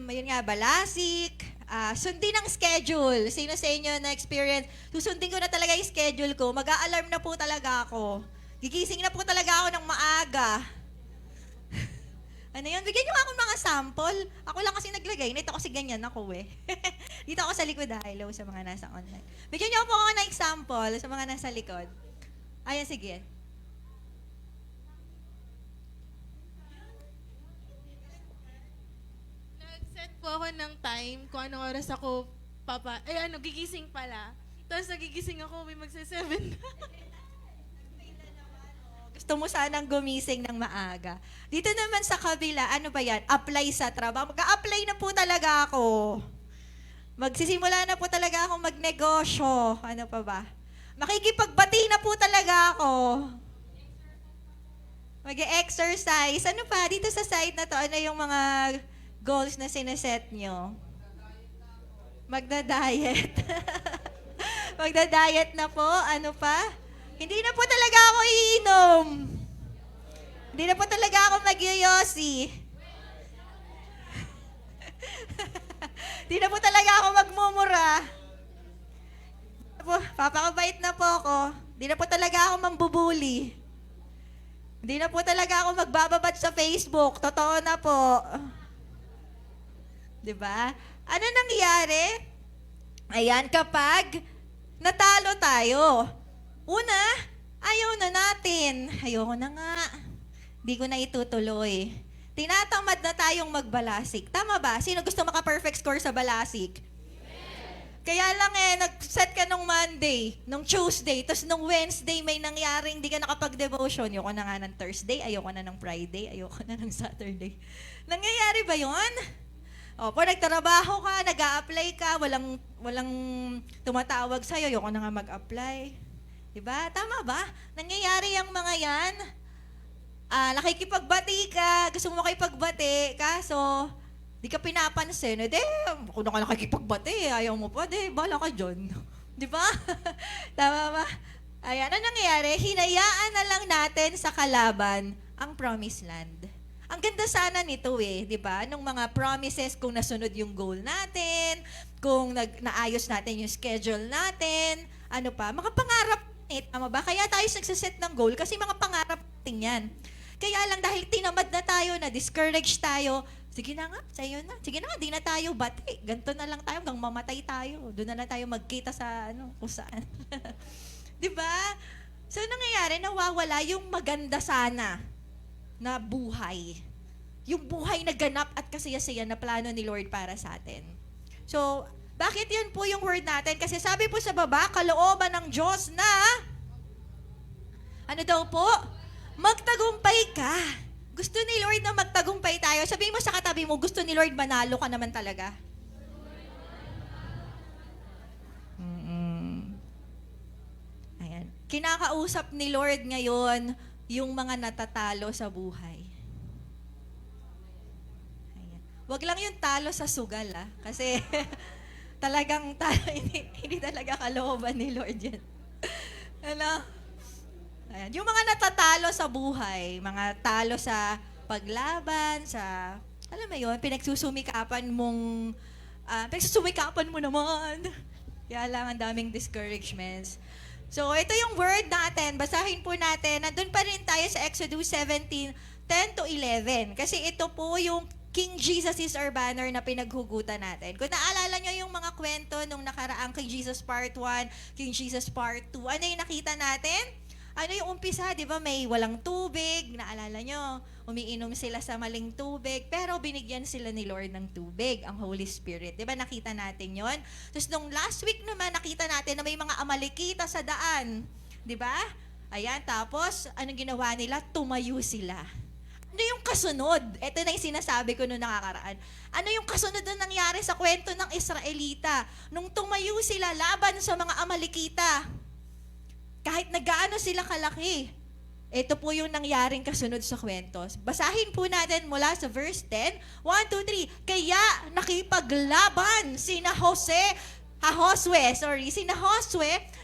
Yun nga, balasik, sundin ang schedule. Sino sa inyo na experience? Susundin ko na talaga yung schedule ko. Mag-a-alarm na po talaga ako. Gigising na po talaga ako ng maaga. Ano yun? Bigyan nyo ako mga sample. Ako lang kasi naglagay. Nito kasi ganyan ako eh. Dito ako sa likod. Hello sa mga nasa online. Bigyan nyo po ako ng example sa mga nasa likod. Ayan, sige. Nag-set po ako ng time kung anong oras ako gigising pala. Tapos nagigising ako, may magsa-7 Gusto mo sanang gumising ng maaga. Dito naman sa kabila, ano ba yan? Apply sa trabaho. Mag-a-apply na po talaga ako. Magsisimula na po talaga akong magnegosyo. Ano pa ba? Makikipagbati na po talaga ako. Mag-exercise. Ano pa? Dito sa site na to, ano yung mga goals na sineset nyo? Magda-diet. Magda-diet na po. Ano pa? Hindi na po talaga ako iinom. Hindi na po talaga ako magyoyosi. Hindi na po talaga ako magmumura. Papakabait na po ako. Hindi na po talaga ako mambubuli. Hindi na po talaga ako magbababad sa Facebook. Totoo na po. 'Di ba? Ano nangyari? Ayan, kapag natalo tayo. Una, Ayaw na natin. Ayoko na nga. Di ko na itutuloy. Tinatamad na tayong magbalasik. Tama ba? Sino gusto maka-perfect score sa balasik? Kaya lang nag-set ka nung Monday, nung Tuesday, tapos nung Wednesday may nangyaring di ka nakapag-devotion. Ayoko na nga ng Thursday, ayoko na ng Friday, ayoko na ng Saturday. Nangyayari ba yon? Opo, nagtrabaho ka, nag-a-apply ka, walang tumatawag sa'yo, ayoko na nga mag-apply. Diba? Tama ba? Nangyayari yung mga yan. Nakikipagbati ka, gusto mo makipagbati, kaso di ka pinapansin, kung na ka nakikipagbati, ayaw mo pa, bala ka dyan. Di ba? Tama ba? Ayan, ano nangyayari? Hinayaan na lang natin sa kalaban ang promised land. Ang ganda sana nito di ba? Nung mga promises, kung nasunod yung goal natin, kung naayos natin yung schedule natin, ano pa, mga pangarap, tama ba? Kaya tayo nagsaset ng goal kasi mga pangarap natin yan. Kaya lang dahil tinamad na tayo, na-discourage tayo, sige na nga, sa'yo na. Sige na nga, di na tayo bati. Ganito na lang tayo, hanggang mamatay tayo. Doon na lang tayo magkita sa kung saan. Di ba? So, nangyayari, nawawala yung maganda sana na buhay. Yung buhay na ganap at kasaya-saya na plano ni Lord para sa atin. So, bakit yun po yung word natin? Kasi sabi po sa baba, kalooban ng Diyos na, ano daw po? Magtagumpay ka. Gusto ni Lord na magtagumpay tayo. Sabihin mo sa katabi mo, gusto ni Lord manalo ka naman talaga. Ayan. Kinakausap ni Lord ngayon yung mga natatalo sa buhay. Ayan. Wag lang yung talo sa sugal, kasi talagang hindi talaga kalooban ni Lord yan. Ano? Ayan. Yung mga natatalo sa buhay, mga talo sa paglaban, alam mo yun, pinagsusumikapan mo naman. Kaya lang ang daming discouragements. So, ito yung word natin. Basahin po natin. Nandun pa rin tayo sa Exodus 17, 10 to 11. Kasi ito po yung King Jesus is our banner na pinaghugutan natin. Kung naalala nyo yung mga kwento nung nakaraang King Jesus Part 1, King Jesus Part 2, ano yung nakita natin? Ano yung umpisa, di ba? May walang tubig. Naalala nyo, umiinom sila sa maling tubig. Pero binigyan sila ni Lord ng tubig, ang Holy Spirit. Di ba? Nakita natin yon. Tapos nung last week naman, nakita natin na may mga Amalekita sa daan. Di ba? Ayan, tapos, anong ginawa nila? Tumayo sila. Ano yung kasunod? Ito na yung sinasabi ko noong nakakaraan. Ano yung kasunod na nangyari sa kwento ng Israelita? Nung tumayo sila laban sa mga Amalekita, kahit nagaano sila kalaki, ito po yung nangyaring kasunod sa kwento. Basahin po natin mula sa verse 10. 1, 2, 3. Kaya nakipaglaban sina Josue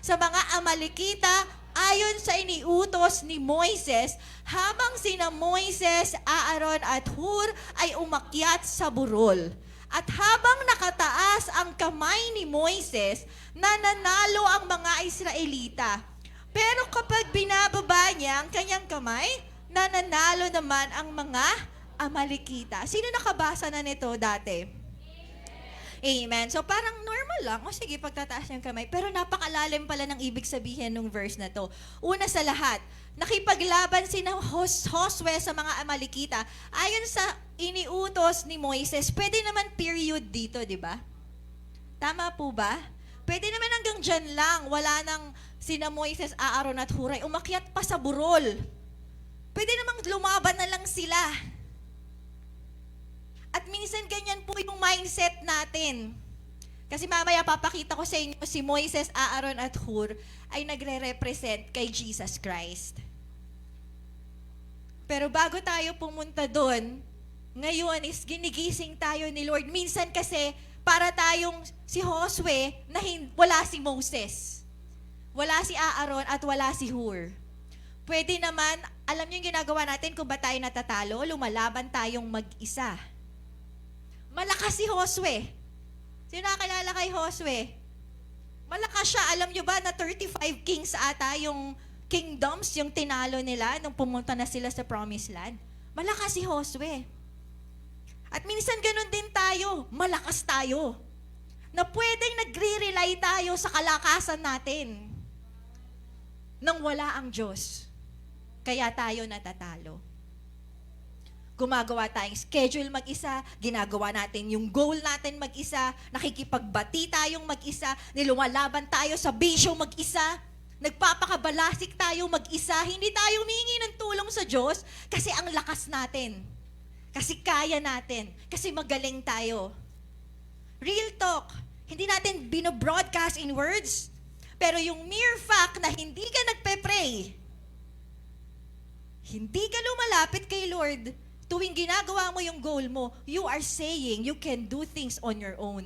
sa mga Amalekita ayon sa iniutos ni Moises, habang sina Moises, Aaron at Hur ay umakyat sa burol. At habang nakataas ang kamay ni Moises, nananalo ang mga Israelita. Pero kapag binababa niya ang kanyang kamay, nananalo naman ang mga Amalekita. Sino nakabasa na nito dati? Amen. So parang normal lang. O sige, pagtataas yung kamay. Pero napakalalim pala ng ibig sabihin ng verse na to. Una sa lahat, nakipaglaban sina Josue sa mga Amalekita. Ayon sa iniutos ni Moises, pwede naman period dito, di ba? Tama po ba? Pwede naman hanggang dyan lang. Wala nang sina Moises, Aaron at Huray. Umakyat pa sa burol. Pwede namang lumaban na lang sila. At minsan ganyan po yung mindset natin. Kasi mamaya papakita ko sa inyo si Moises, Aaron at Hur ay nagre-represent kay Jesus Christ. Pero bago tayo pumunta doon, ngayon is ginigising tayo ni Lord. Minsan kasi para tayong si Josue na wala si Moses. Wala si Aaron at wala si Hur. Pwede naman, alam niyo yung ginagawa natin kung ba tayo natatalo, lumalaban tayong mag-isa. Malakas si Josue. Sino nakakilala kay Josue? Malakas siya. Alam niyo ba na 35 kings ata yung kingdoms, yung tinalo nila nung pumunta na sila sa Promised Land? Malakas si Josue. At minsan ganun din tayo, malakas tayo. Na pwedeng nagre-rely tayo sa kalakasan natin. nang wala ang Diyos. Kaya tayo natatalo. Gumagawa tayong schedule mag-isa, ginagawa natin yung goal natin mag-isa, nakikipagbati tayong mag-isa, nilumalaban tayo sa bisyo mag-isa, nagpapakabalasik tayo mag-isa, hindi tayo humingi ng tulong sa Diyos kasi ang lakas natin, kasi kaya natin, kasi magaling tayo. Real talk, hindi natin binobroadcast in words, pero yung mere fact na hindi ka nagpe-pray, hindi ka lumalapit kay Lord, tuwing ginagawa mo yung goal mo, you are saying you can do things on your own.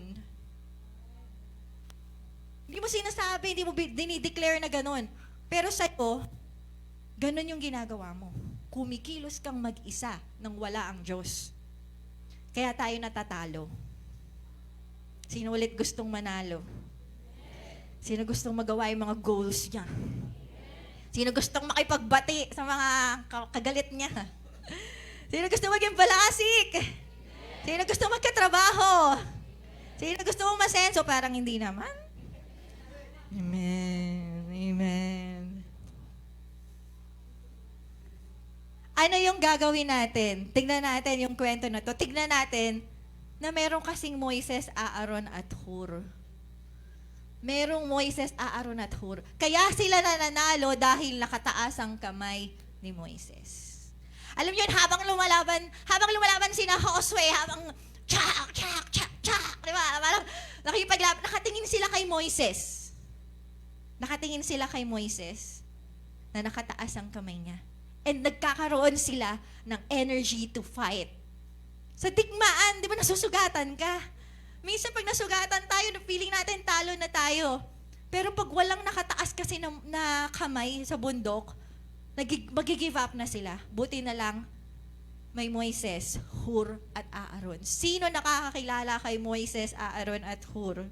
Hindi mo sinasabi, hindi mo dinideclare na ganun. Pero sa'yo, ganun yung ginagawa mo. Kumikilos kang mag-isa nang wala ang Diyos. Kaya tayo natatalo. Sino ulit gustong manalo? Sino gustong magawa yung mga goals niya? Sino gustong makipagbati sa mga kagalit niya? Sino gusto maging balasik? Sino gusto magkatrabaho? Sino gusto mong masenso? Parang hindi naman. Amen. Amen. Ano yung gagawin natin? Tignan natin yung kwento na to. Tignan natin na merong kasing Moises, Aaron at Hur. Merong Moises, Aaron at Hur. Kaya sila nananalo dahil nakataas ang kamay ni Moises. Alam niyo, habang lumalaban sina Josue, habang chak, di ba? Parang nakatingin sila kay Moises. Nakatingin sila kay Moises na nakataas ang kamay niya. And nagkakaroon sila ng energy to fight. Sa digmaan, di ba, nasusugatan ka? Minsan pag nasugatan tayo, feeling natin talo na tayo. Pero pag walang nakataas kasi na kamay sa bundok, mag-give up na sila. Buti na lang, may Moises, Hur, at Aaron. Sino nakakakilala kay Moises, Aaron, at Hur?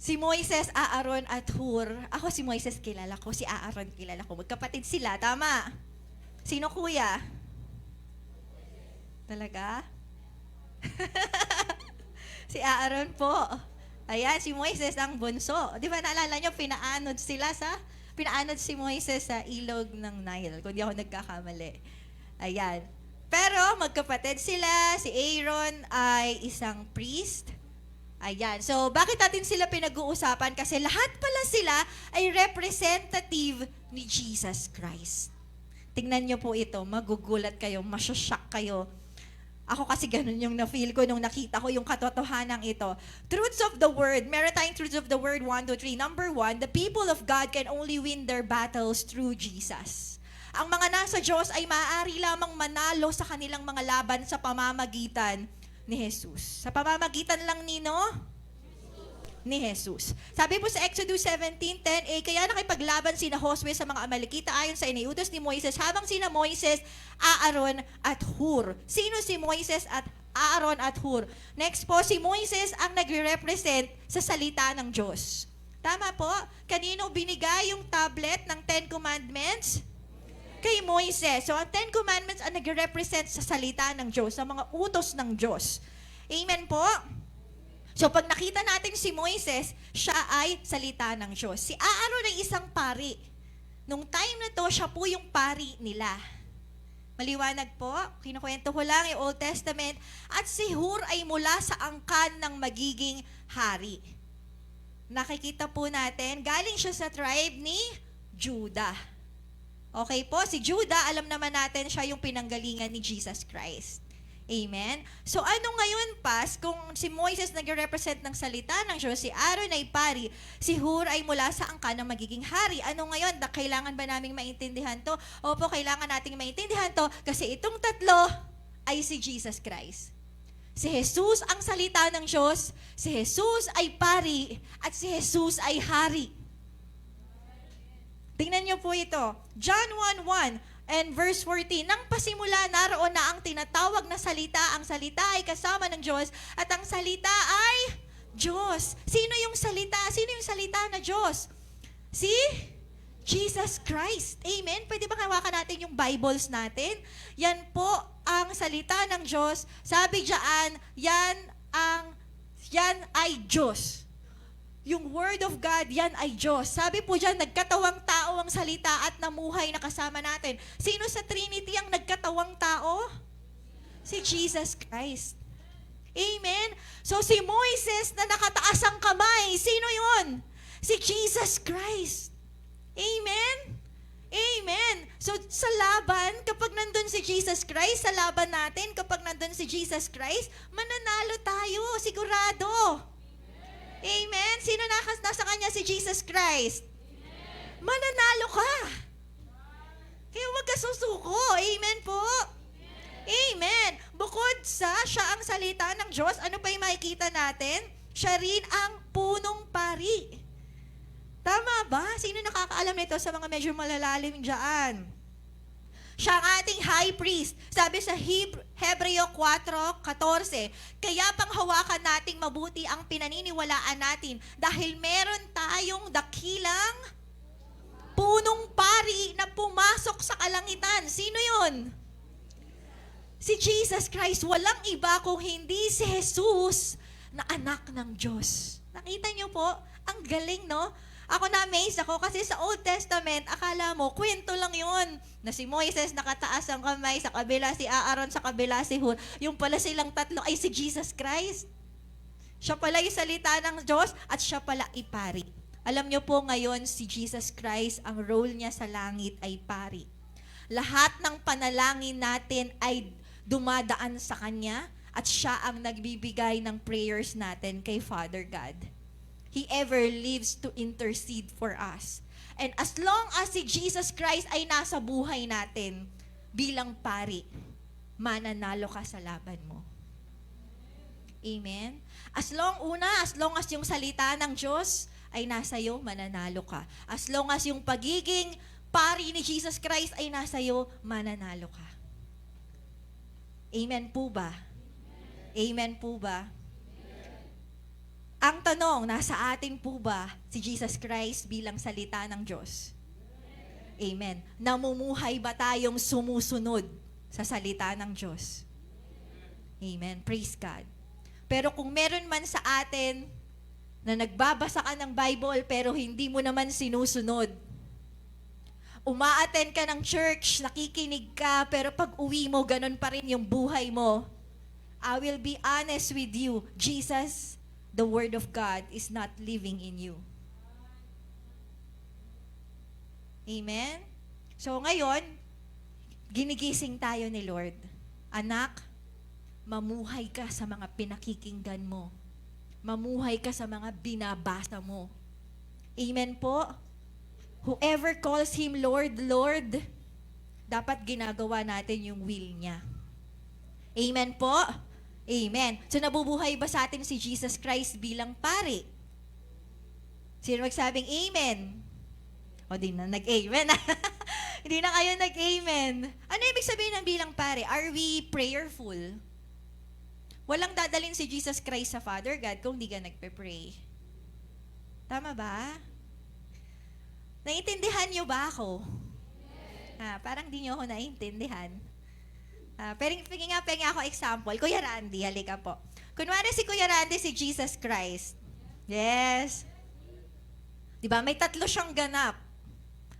Si Moises, Aaron, at Hur. Ako si Moises kilala ko, si Aaron kilala ko. Magkapatid sila, tama? Sino kuya? Talaga? Si Aaron po. Ayan, si Moises ang bunso. Di ba naalala nyo, pinaanod si Moises sa ilog ng Nile, kung di ako nagkakamali. Ayan. Pero magkapatid sila, si Aaron ay isang priest. Ayan. So, bakit natin sila pinag-uusapan? Kasi lahat pala sila ay representative ni Jesus Christ. Tingnan nyo po ito, magugulat kayo, masyashock kayo. Ako kasi ganun yung na-feel ko nung nakita ko yung katotohanan ito. Truths of the Word. Meron tayong truths of the Word, 1, 2, 3. Number 1, the people of God can only win their battles through Jesus. Ang mga nasa Diyos ay maaari lamang manalo sa kanilang mga laban sa pamamagitan ni Jesus. Sa pamamagitan lang ni Jesus. Sabi po sa Exodus 17:10, kaya nakipaglaban sina Josue sa mga Amalekita ayon sa iniutos ni Moises, habang sina Moises, Aaron at Hur. Sino si Moises at Aaron at Hur? Next po, si Moises ang nagre-represent sa salita ng Diyos. Tama po? Kanino binigay yung tablet ng 10 Commandments? Kay Moises. So, ang 10 Commandments ang nagre-represent sa salita ng Diyos, sa mga utos ng Diyos. Amen po? So, pag nakita natin si Moises, siya ay salita ng Diyos. Si Aaron ay isang pari. Nung time na to, siya po yung pari nila. Maliwanag po, kinukwento ko lang yung Old Testament. At si Hur ay mula sa angkan ng magiging hari. Nakikita po natin, galing siya sa tribe ni Judah. Okay po, si Judah, alam naman natin siya yung pinanggalingan ni Jesus Christ. Amen? So ano ngayon, Pas, kung si Moises nag-represent ng salita ng Diyos, si Aaron ay pari, si Hur ay mula sa angkan ng magiging hari. Ano ngayon? Kailangan ba naming maintindihan to? Opo, kailangan nating maintindihan to kasi itong tatlo ay si Jesus Christ. Si Jesus ang salita ng Diyos, si Jesus ay pari, at si Jesus ay hari. Tingnan niyo po ito. John 1:1 and verse 14, nang pasimula naroon na ang tinatawag na salita, ang salita ay kasama ng Diyos, at ang salita ay Diyos. Sino yung salita? Sino yung salita na Diyos? Si Jesus Christ. Amen? Pwede ba hawakan natin yung Bibles natin? Yan po ang salita ng Diyos. Sabi diyan, yan ay Diyos. Yung Word of God, yan ay Diyos. Sabi po dyan, nagkatawang tao ang salita at namuhay na kasama natin. Sino sa Trinity ang nagkatawang tao? Si Jesus Christ. Amen? So si Moises na nakataas ang kamay, sino yun? Si Jesus Christ. Amen? Amen. So sa laban, kapag nandun si Jesus Christ, sa laban natin, kapag nandun si Jesus Christ, mananalo tayo, sigurado. Amen. Sino nasa kanya si Jesus Christ? Mananalo ka. Kaya huwag ka susuko. Amen po. Amen. Bukod sa siya ang salita ng Diyos, ano pa yung makikita natin? Siya rin ang punong pari. Tama ba? Sino nakakaalam nito sa mga medyo malalalim dyan? Siya ang ating high priest. Sabi sa Hebreo 4:14, kaya panghawakan nating mabuti ang pinaniniwalaan natin dahil meron tayong dakilang punong pari na pumasok sa kalangitan. Sino yun? Si Jesus Christ. Walang iba kung hindi si Jesus na anak ng Diyos. Nakita niyo po? Ang galing, no? Ako na-amaze ako kasi sa Old Testament, akala mo, kwento lang yun. Na si Moises nakataas ang kamay, sa kabila si Aaron, sa kabila si Hur. Yung pala silang tatlo ay si Jesus Christ. Siya pala yung salita ng Diyos at siya pala ipari. Alam niyo po ngayon, si Jesus Christ, ang role niya sa langit ay pari. Lahat ng panalangin natin ay dumadaan sa Kanya at siya ang nagbibigay ng prayers natin kay Father God. He ever lives to intercede for us. And as long as si Jesus Christ ay nasa buhay natin bilang pari, mananalo ka sa laban mo. Amen? As long as yung salita ng Diyos ay nasa iyo, mananalo ka. As long as yung pagiging pari ni Jesus Christ ay nasa iyo, mananalo ka. Amen po ba? Amen po ba? Ang tanong, nasa atin po ba si Jesus Christ bilang salita ng Diyos? Amen. Namumuhay ba tayong sumusunod sa salita ng Diyos? Amen. Praise God. Pero kung meron man sa atin na nagbabasa ka ng Bible pero hindi mo naman sinusunod, umaattend ka ng church, nakikinig ka, pero pag uwi mo, ganun pa rin yung buhay mo, I will be honest with you, Jesus, the Word of God is not living in you. Amen? So ngayon, ginigising tayo ni Lord. Anak, mamuhay ka sa mga pinakikinggan mo. Mamuhay ka sa mga binabasa mo. Amen po? Whoever calls Him Lord, Lord, dapat ginagawa natin yung will niya. Amen po? Amen. So nabubuhay ba sa atin si Jesus Christ bilang pari? Sino magsabing amen? O di na nag-amen. Hindi na kayo nag-amen. Ano ibig sabihin ng bilang pari? Are we prayerful? Walang dadalhin si Jesus Christ sa Father God kung di ka nagpe-pray. Tama ba? Naiintindihan niyo ba ako? Parang di niyo ako naiintindihan. Pengi ako example. Kuya Randy, halika po. Kunwari si Kuya Randy, si Jesus Christ. Yes. Diba? May tatlo siyang ganap.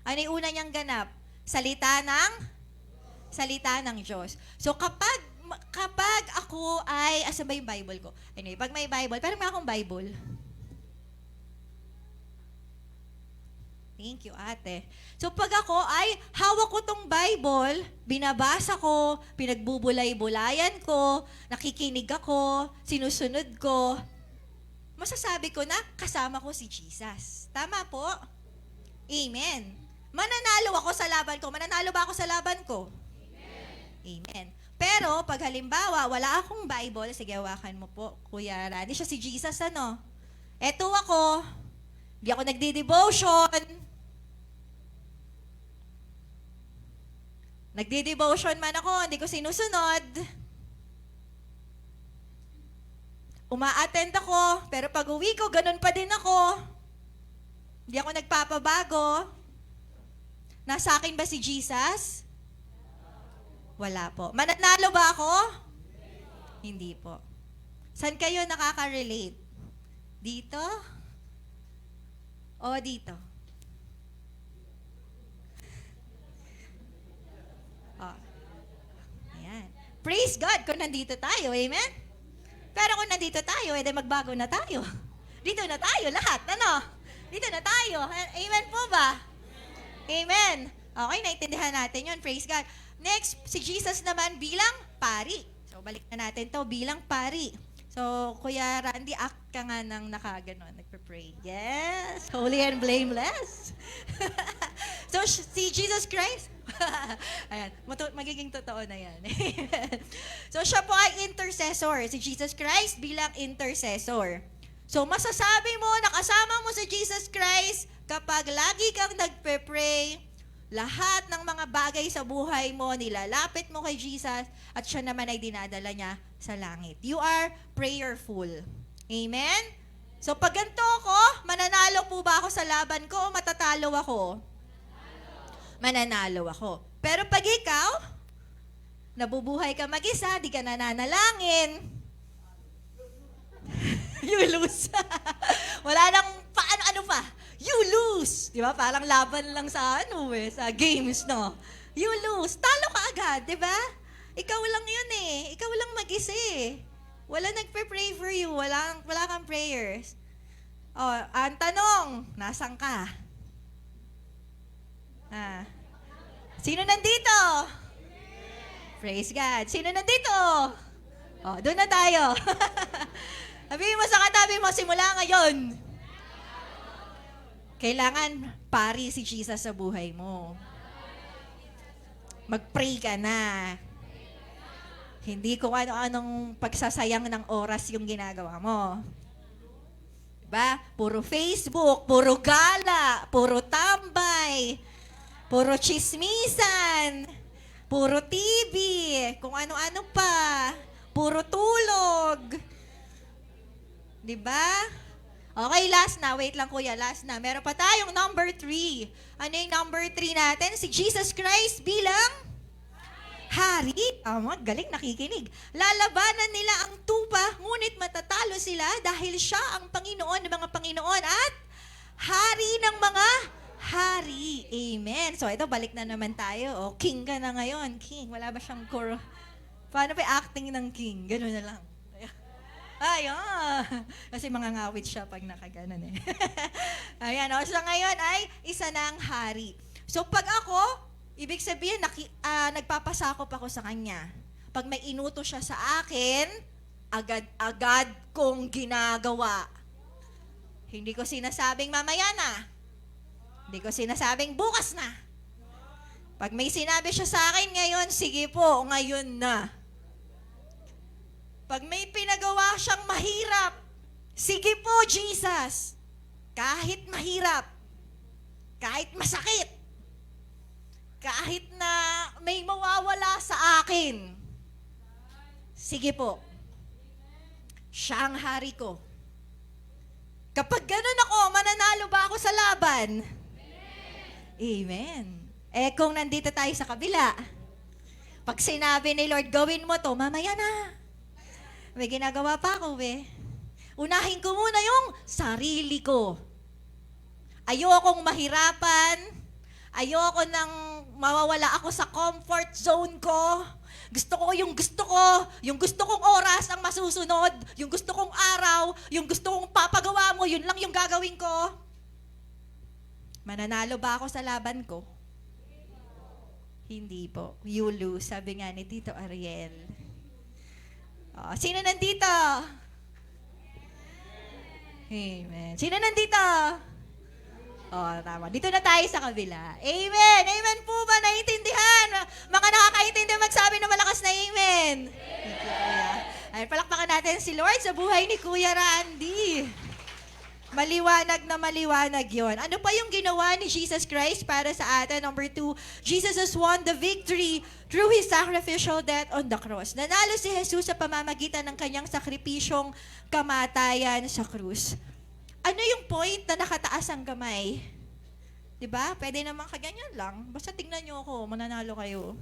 Ano yung una niyang ganap? Salita ng Diyos. So kapag ako ay, asa ba yung Bible ko? Anyway, pag may Bible, parang may akong Bible. Thank you, ate. So pag ako ay hawak ko tong Bible, binabasa ko, pinagbubulay-bulayan ko, nakikinig ako, sinusunod ko, masasabi ko na kasama ko si Jesus. Tama po? Amen. Mananalo ako sa laban ko. Mananalo ba ako sa laban ko? Amen. Pero pag halimbawa, wala akong Bible, sige, hawakan mo po, Kuya Randy. Siya si Jesus, ano? Eto ako, di ako nagdi-devotion. Nagdi-devotion man ako, hindi ko sinusunod. Uma-attend ako, pero pag uwi ko, ganun pa din ako. Hindi ako nagpapabago. Nasa akin ba si Jesus? Wala po. Mananalo ba ako? Hindi po. Saan kayo nakaka-relate? Dito? O dito? Oh. Ayan. Praise God kung nandito tayo. Amen? Pero kung nandito tayo, edi magbago na tayo. Dito na tayo lahat. Ano? Dito na tayo. Amen po ba? Amen. Okay, naintindihan natin yun. Praise God. Next, si Jesus naman bilang pari. So, balik na natin to bilang pari. So, Kuya Randy, act ka nga ng nakaganon, nagpe-pray. Yes, holy and blameless. So, si Jesus Christ, ayan, magiging totoo na yan. So, siya po ay intercessor. Si Jesus Christ bilang intercessor. So, masasabi mo, nakasama mo si Jesus Christ kapag lagi kang nagpe-pray, lahat ng mga bagay sa buhay mo, nilalapit mo kay Jesus, at siya naman ay dinadala niya sa langit. You are prayerful. Amen? So pag ganito ako, mananalo po ba ako sa laban ko o matatalo ako? Mananalo ako. Pero pag ikaw, nabubuhay ka mag-isa, di ka nananalangin, you lose. Wala nang paano-ano pa. You lose. Di ba? Parang laban lang sa sa games, no? You lose. Talo ka agad, di ba? Ikaw lang yun eh. Ikaw lang mag-isa eh. Wala nagpe-pray for you. Wala kang prayers. Oh, ang tanong, nasan ka? Sino nandito? Praise God. Sino nandito? Oh, doon na tayo. Sabihin mo sa katabi mo, simula ngayon. Kailangan pari si Jesus sa buhay mo. Mag-pray ka na. Hindi kung ano-anong pagsasayang ng oras yung ginagawa mo. Diba? Puro Facebook, puro gala, puro tambay, puro chismisan, puro TV, kung ano-ano pa, puro tulog. Diba? Okay, last na. Wait lang kuya, last na. Meron pa tayong number 3. Ano yung number 3 natin? Si Jesus Christ bilang hari. Galing, nakikinig. Lalabanan nila ang tupa, ngunit matatalo sila dahil siya ang Panginoon ng mga Panginoon at hari ng mga hari. Amen. So ito, balik na naman tayo. King ka na ngayon. King, wala ba siyang core? Paano pa acting ng king? Ganun na lang. Kasi mga ngawit siya pag nakaganon eh. Ayan, so ngayon ay isa ng hari. So pag ako, ibig sabihin, nagpapasakop ako sa kanya. Pag may inuto siya sa akin, agad-agad kong ginagawa. Hindi ko sinasabing mamaya na. Hindi ko sinasabing bukas na. Pag may sinabi siya sa akin ngayon, sige po, ngayon na. Pag may pinagawa siyang mahirap, sige po, Jesus. Kahit mahirap, kahit masakit, kahit na may mawawala sa akin, sige po. Siya ang hari ko. Kapag ganun ako, mananalo ba ako sa laban? Amen. Kung nandito tayo sa kabila, pag sinabi ni Lord, gawin mo to, mamaya na. May ginagawa pa ako, Unahin ko muna yung sarili ko. Ayokong mahirapan. Ayoko nang mawawala ako sa comfort zone ko. Gusto ko, yung gusto kong oras ang masusunod, yung gusto kong araw, yung gusto kong papagawa mo, yun lang yung gagawin ko. Mananalo ba ako sa laban ko? Hindi po. You lose, sabi nga ni Tito Ariel. Sino nandito? Amen. Sino nandito? Tama. Dito na tayo sa kabila. Amen. Amen po ba? Naiintindihan? Mga nakakaintindi, magsabi na malakas na amen. Thank you, Kuya. Ay, palakpakan natin si Lord sa buhay ni Kuya Randy. Maliwanag na maliwanag yon. Ano pa yung ginawa ni Jesus Christ para sa atin? Number 2, Jesus has won the victory through His sacrificial death on the cross. Nanalo si Jesus sa pamamagitan ng kanyang sakripisyong kamatayan sa krus. Ano yung point na nakataas ang kamay? Diba? Pwede naman kaganyan lang. Basta tignan nyo ako, mananalo kayo.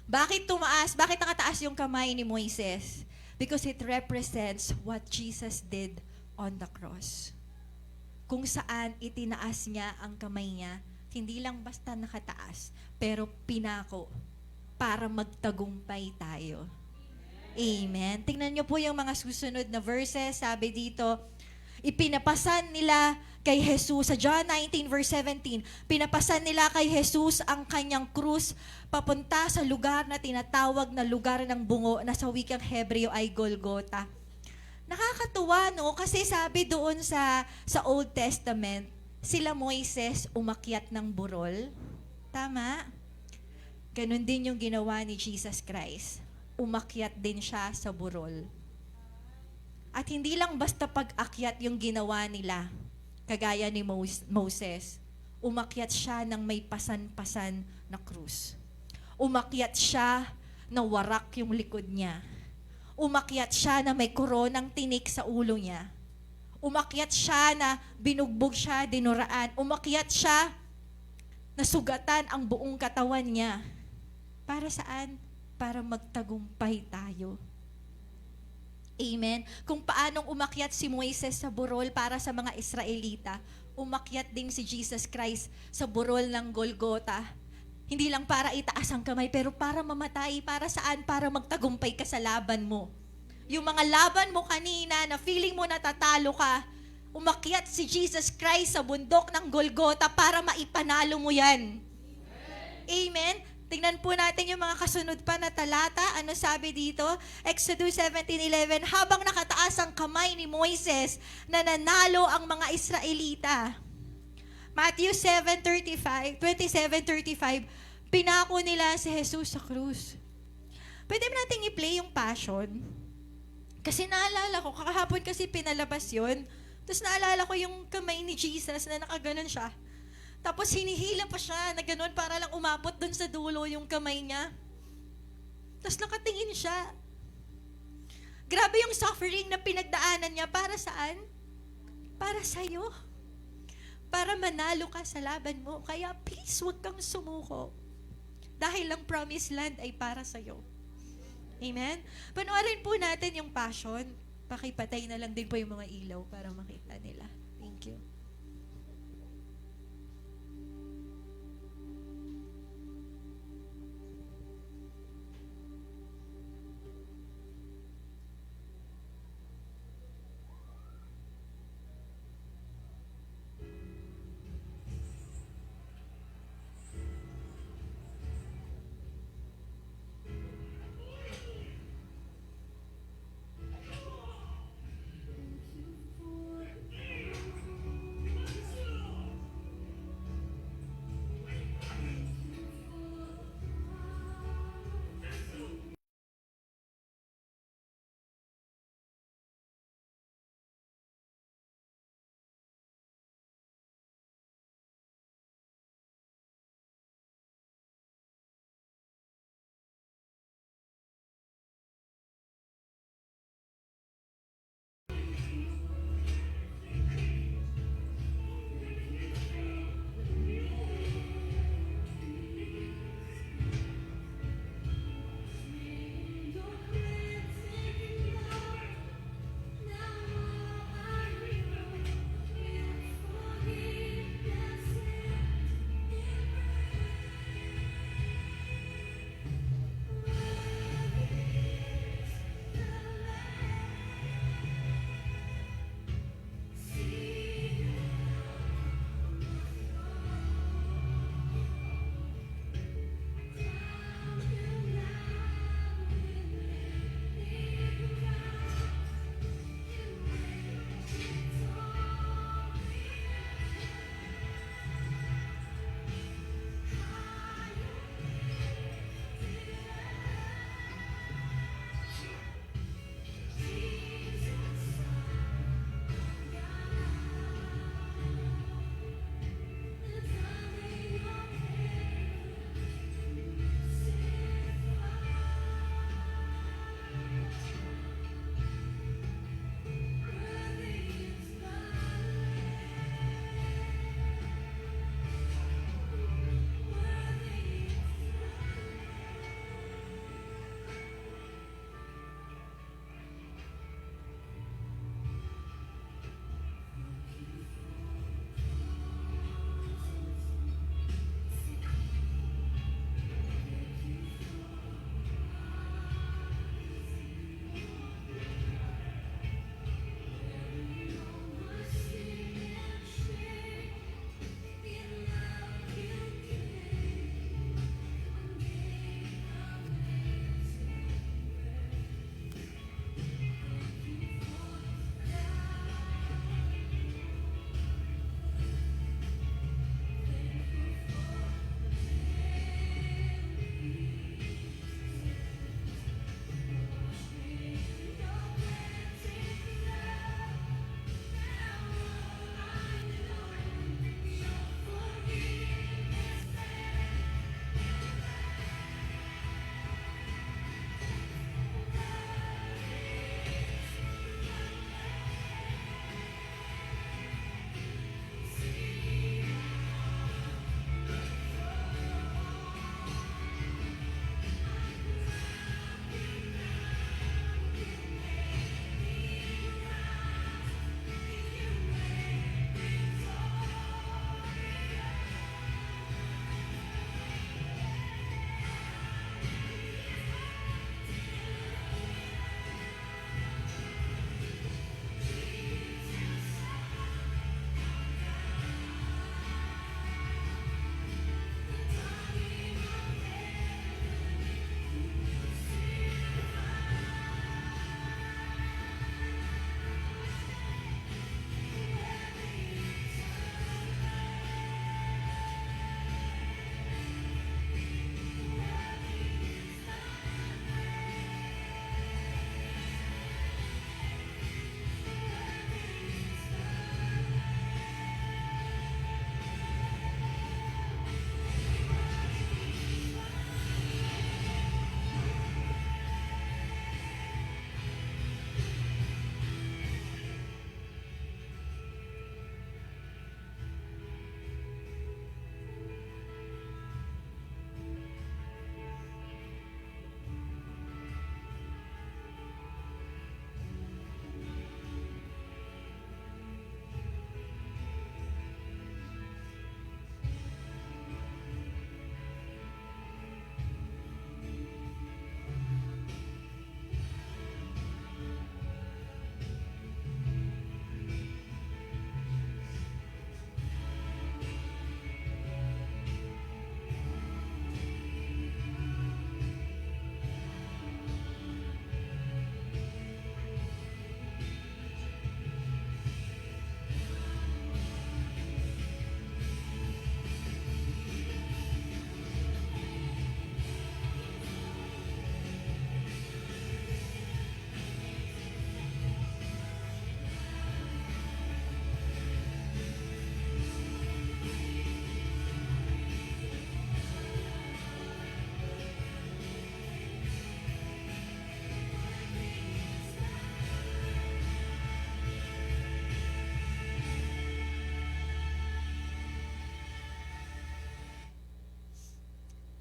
Bakit tumaas? Bakit nakataas yung kamay ni Moises? Because it represents what Jesus did on the cross. kung saan itinaas niya ang kamay niya, hindi lang basta nakataas, pero pinako para magtagumpay tayo. Amen. Tingnan niyo po yung mga susunod na verses. Sabi dito, ipinapasan nila kay Jesus, sa John 19 verse 17, pinapasan nila kay Jesus ang kanyang krus papunta sa lugar na tinatawag na lugar ng bungo na sa wikang Hebreo ay Golgota. Nakakatuwa, no? Kasi sabi doon sa Old Testament, sila Moises umakyat ng burol. Tama? Ganon din yung ginawa ni Jesus Christ. Umakyat din siya sa burol. At hindi lang basta pag-akyat yung ginawa nila, kagaya ni Moses. Umakyat siya ng may pasan-pasan na krus. Umakyat siya na warak yung likod niya. Umakyat siya na may koronang tinik sa ulo niya. Umakyat siya na binugbog siya, dinuraan. Umakyat siya na sugatan ang buong katawan niya. Para saan? Para magtagumpay tayo. Amen. Kung paanong umakyat si Moises sa burol para sa mga Israelita, umakyat din si Jesus Christ sa burol ng Golgota. Hindi lang para itaas ang kamay, pero para mamatay. Para saan? Para magtagumpay ka sa laban mo. Yung mga laban mo kanina na feeling mo natatalo ka, umakyat si Jesus Christ sa bundok ng Golgota para maipanalo mo yan. Amen. Tingnan po natin yung mga kasunod pa na talata. Ano sabi dito? Exodus 17:11, habang nakataas ang kamay ni Moises, nananalo ang mga Israelita. Matthew 27:35, pinako nila si Jesus sa krus. Pwede ba natin i-play yung Passion? Kasi naalala ko, kakahapon kasi pinalabas yun. Tapos naalala ko yung kamay ni Jesus na nakaganon siya. Tapos hinihila pa siya na gano'n para lang umabot dun sa dulo yung kamay niya. Tapos nakatingin siya. Grabe yung suffering na pinagdaanan niya. Para saan? Para sa'yo. Para manalo ka sa laban mo. Kaya please, huwag kang sumuko. Dahil ang promised land ay para sa'yo. Amen? Panoorin po natin yung Passion. Pakipatay na lang din po yung mga ilaw para makita nila. Thank you.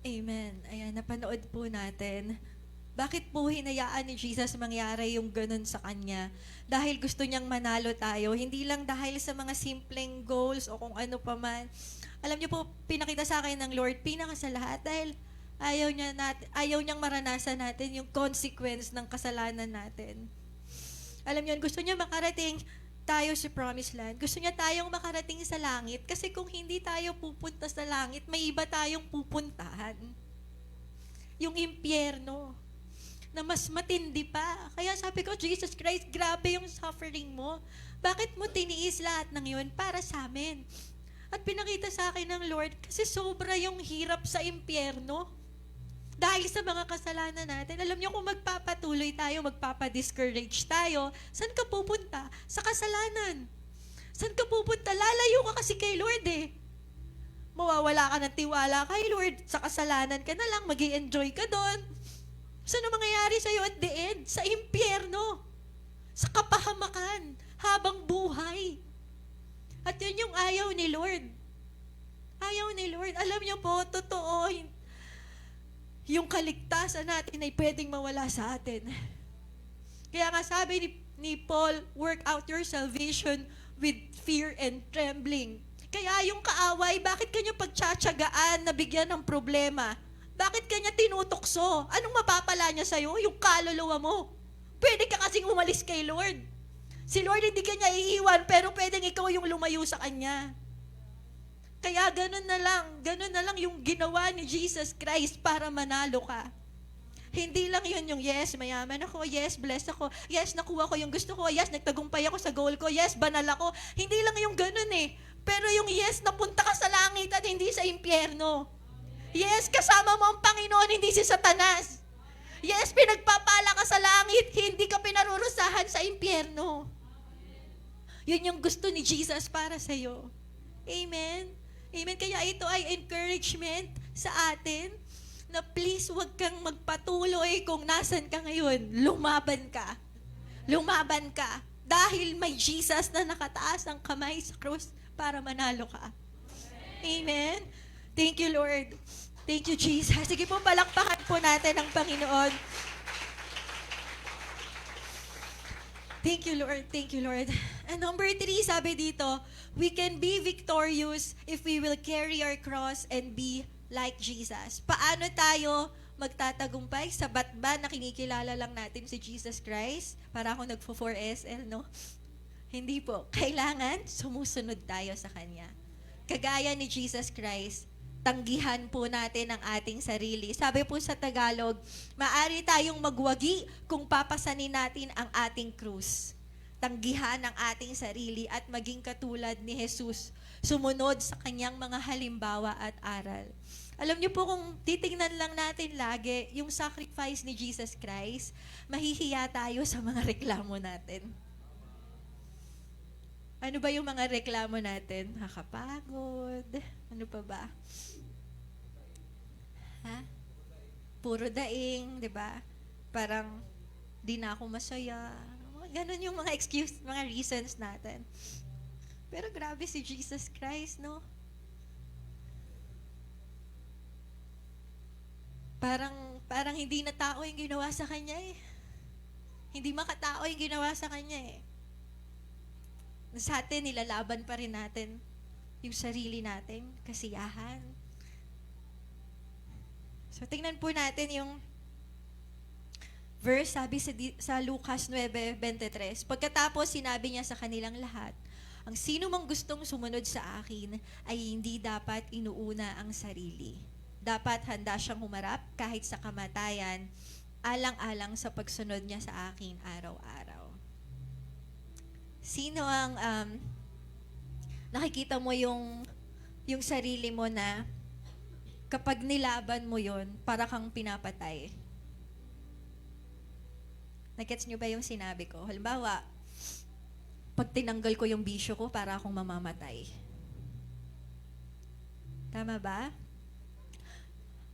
Amen. Ayan, napanood po natin. Bakit po hinayaan ni Jesus mangyari yung ganun sa kanya? Dahil gusto niyang manalo tayo. Hindi lang dahil sa mga simpleng goals o kung ano pa man. Alam niyo po, pinakita sa akin ng Lord, pinaka sa lahat, dahil ayaw niyang maranasan natin yung consequence ng kasalanan natin. Alam niyo, gusto niya makarating tayo sa promised land. Gusto niya tayong makarating sa langit. Kasi kung hindi tayo pupunta sa langit, may iba tayong pupuntahan. Yung impyerno. Na mas matindi pa. Kaya sabi ko, Jesus Christ, grabe yung suffering mo. Bakit mo tiniis lahat ng yun para sa amin? At pinakita sa akin ng Lord, kasi sobra yung hirap sa impyerno. Dahil sa mga kasalanan natin, alam niyo kung magpapatuloy tayo, magpapadiscourage tayo, saan ka pupunta? Sa kasalanan. Saan ka pupunta? Lalayo ka kasi kay Lord eh. Mawawala ka ng tiwala kay Lord. Sa kasalanan ka na lang, mag-i-enjoy ka doon. Saan ang mangyayari sa'yo at the end? Sa impyerno. Sa kapahamakan. Habang buhay. At yun yung ayaw ni Lord. Ayaw ni Lord. Alam niyo po, totoo, yung kaligtasan natin ay pwedeng mawala sa atin. Kaya nga sabi ni Paul, work out your salvation with fear and trembling. Kaya yung kaaway, bakit kanya pagtsatsagaan na bigyan ng problema? Bakit kanya tinutokso? Anong mapapala niya sa'yo? Yung kaluluwa mo. Pwede ka kasing umalis kay Lord. Si Lord hindi kanya iiwan, pero pwedeng ikaw yung lumayo sa kanya. Kaya ganun na lang yung ginawa ni Jesus Christ para manalo ka. Hindi lang yun yung yes, mayaman ako, yes, blessed ako, yes, nakuha ko yung gusto ko, yes, nagtagumpay ako sa goal ko, yes, banal ako. Hindi lang yung ganun eh. Pero yung yes, napunta ka sa langit at hindi sa impyerno. Yes, kasama mo ang Panginoon, hindi si Satanas. Yes, pinagpapala ka sa langit, hindi ka pinarurusahan sa impyerno. Yun yung gusto ni Jesus para sa'yo. Amen? Amen. Kaya ito ay encouragement sa atin na please wag kang magpatuloy kung nasan ka ngayon. Lumaban ka. Lumaban ka. Dahil may Jesus na nakataas ang kamay sa krus para manalo ka. Amen. Thank you, Lord. Thank you, Jesus. Sige po, palakpakan po natin ang Panginoon. Thank you, Lord. Thank you, Lord. And number 3, sabi dito, we can be victorious if we will carry our cross and be like Jesus. Paano tayo magtatagumpay? Sabat ba na kinikilala lang natin si Jesus Christ? Para ako nagfo-4SL, no? Hindi po. Kailangan sumusunod tayo sa Kanya. Kagaya ni Jesus Christ, tanggihan po natin ang ating sarili. Sabi po sa Tagalog, maari tayong magwagi kung papasanin natin ang ating krus. Tanggihan ang ating sarili at maging katulad ni Jesus, sumunod sa kanyang mga halimbawa at aral. Alam niyo po, kung titingnan lang natin lagi yung sacrifice ni Jesus Christ, mahihiya tayo sa mga reklamo natin. Ano ba yung mga reklamo natin? Nakakapagod. Ano pa ba? Ha? Puro daing, di ba? Parang, di na ako masaya. Ganon yung mga excuse, mga reasons natin. Pero grabe si Jesus Christ, no? Parang hindi na tao yung ginawa sa kanya eh. Hindi makatao yung ginawa sa kanya eh. Sa atin, nilalaban pa rin natin yung sarili natin, kasiyahan. So, tingnan po natin yung verse, sabi sa Lucas 9:23. Pagkatapos, sinabi niya sa kanilang lahat, ang sino mang gustong sumunod sa akin ay hindi dapat inuuna ang sarili. Dapat handa siyang humarap kahit sa kamatayan, alang-alang sa pagsunod niya sa akin araw-araw. Sino ang nakikita mo yung sarili mo na kapag nilaban mo yon, para kang pinapatay? Nagets niyo ba yung sinabi ko? Halimbawa, pag tinanggal ko yung bisyo ko, para akong mamamatay. Tama ba?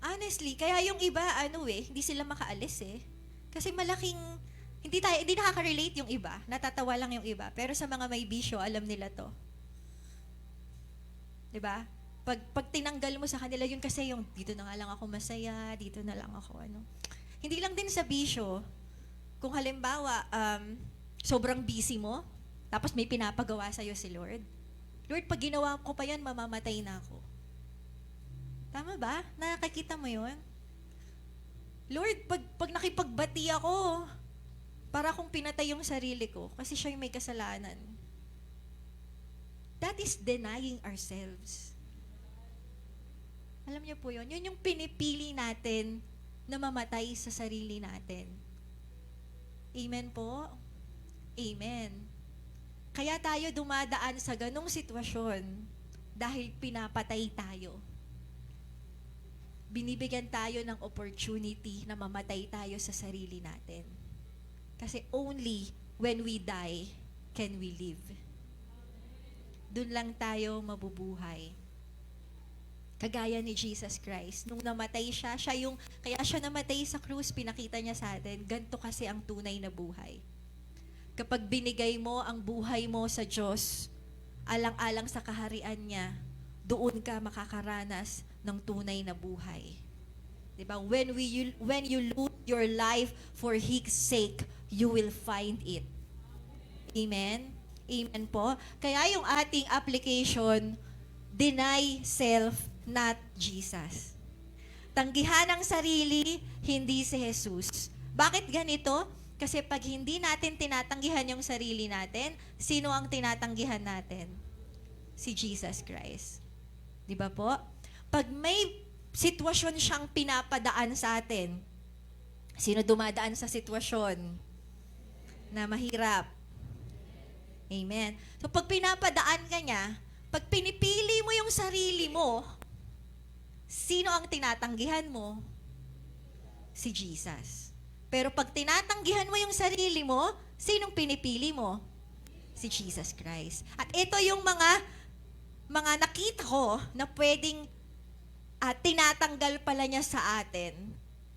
Honestly, kaya yung iba, hindi sila makaalis eh. Kasi hindi nakaka-relate yung iba. Natatawa lang yung iba. Pero sa mga may bisyo, alam nila to. 'Di ba? Pag tinanggal mo sa kanila, yun kasi yung dito na nga lang ako masaya, dito na lang ako ano. Hindi lang din sa bisyo. Kung halimbawa, sobrang busy mo, tapos may pinapagawa sa'yo si Lord. Lord, pag ginawa ko pa yan, mamamatay na ako. Tama ba? Nakakita mo yun? Lord, pag nakipagbati ako, para akong pinatay yung sarili ko kasi siya yung may kasalanan. That is denying ourselves. Alam niyo po yun? Yun yung pinipili natin na mamatay sa sarili natin. Amen po? Amen. Kaya tayo dumadaan sa ganong sitwasyon dahil pinapatay tayo. Binibigyan tayo ng opportunity na mamatay tayo sa sarili natin. Kasi only when we die can we live. Doon lang tayo mabubuhay. Kagaya ni Jesus Christ. Nung namatay siya, kaya siya namatay sa krus, pinakita niya sa atin, ganito kasi ang tunay na buhay. Kapag binigay mo ang buhay mo sa Diyos, alang-alang sa kaharian niya, doon ka makakaranas ng tunay na buhay. Diba? When you lose your life for His sake, you will find it. Amen? Amen po. Kaya yung ating application, deny self, not Jesus. Tanggihan ang sarili, hindi si Jesus. Bakit ganito? Kasi pag hindi natin tinatanggihan yung sarili natin, sino ang tinatanggihan natin? Si Jesus Christ. Di ba po? Pag may sitwasyon siyang pinapadaan sa atin, sino dumadaan sa sitwasyon na mahirap? Amen. So pag pinapadaan ka niya, pag pinipili mo yung sarili mo, sino ang tinatanggihan mo? Si Jesus. Pero pag tinatanggihan mo yung sarili mo, sinong pinipili mo? Si Jesus Christ. At ito yung mga nakita ko na pwedeng tinatanggal pala niya sa atin.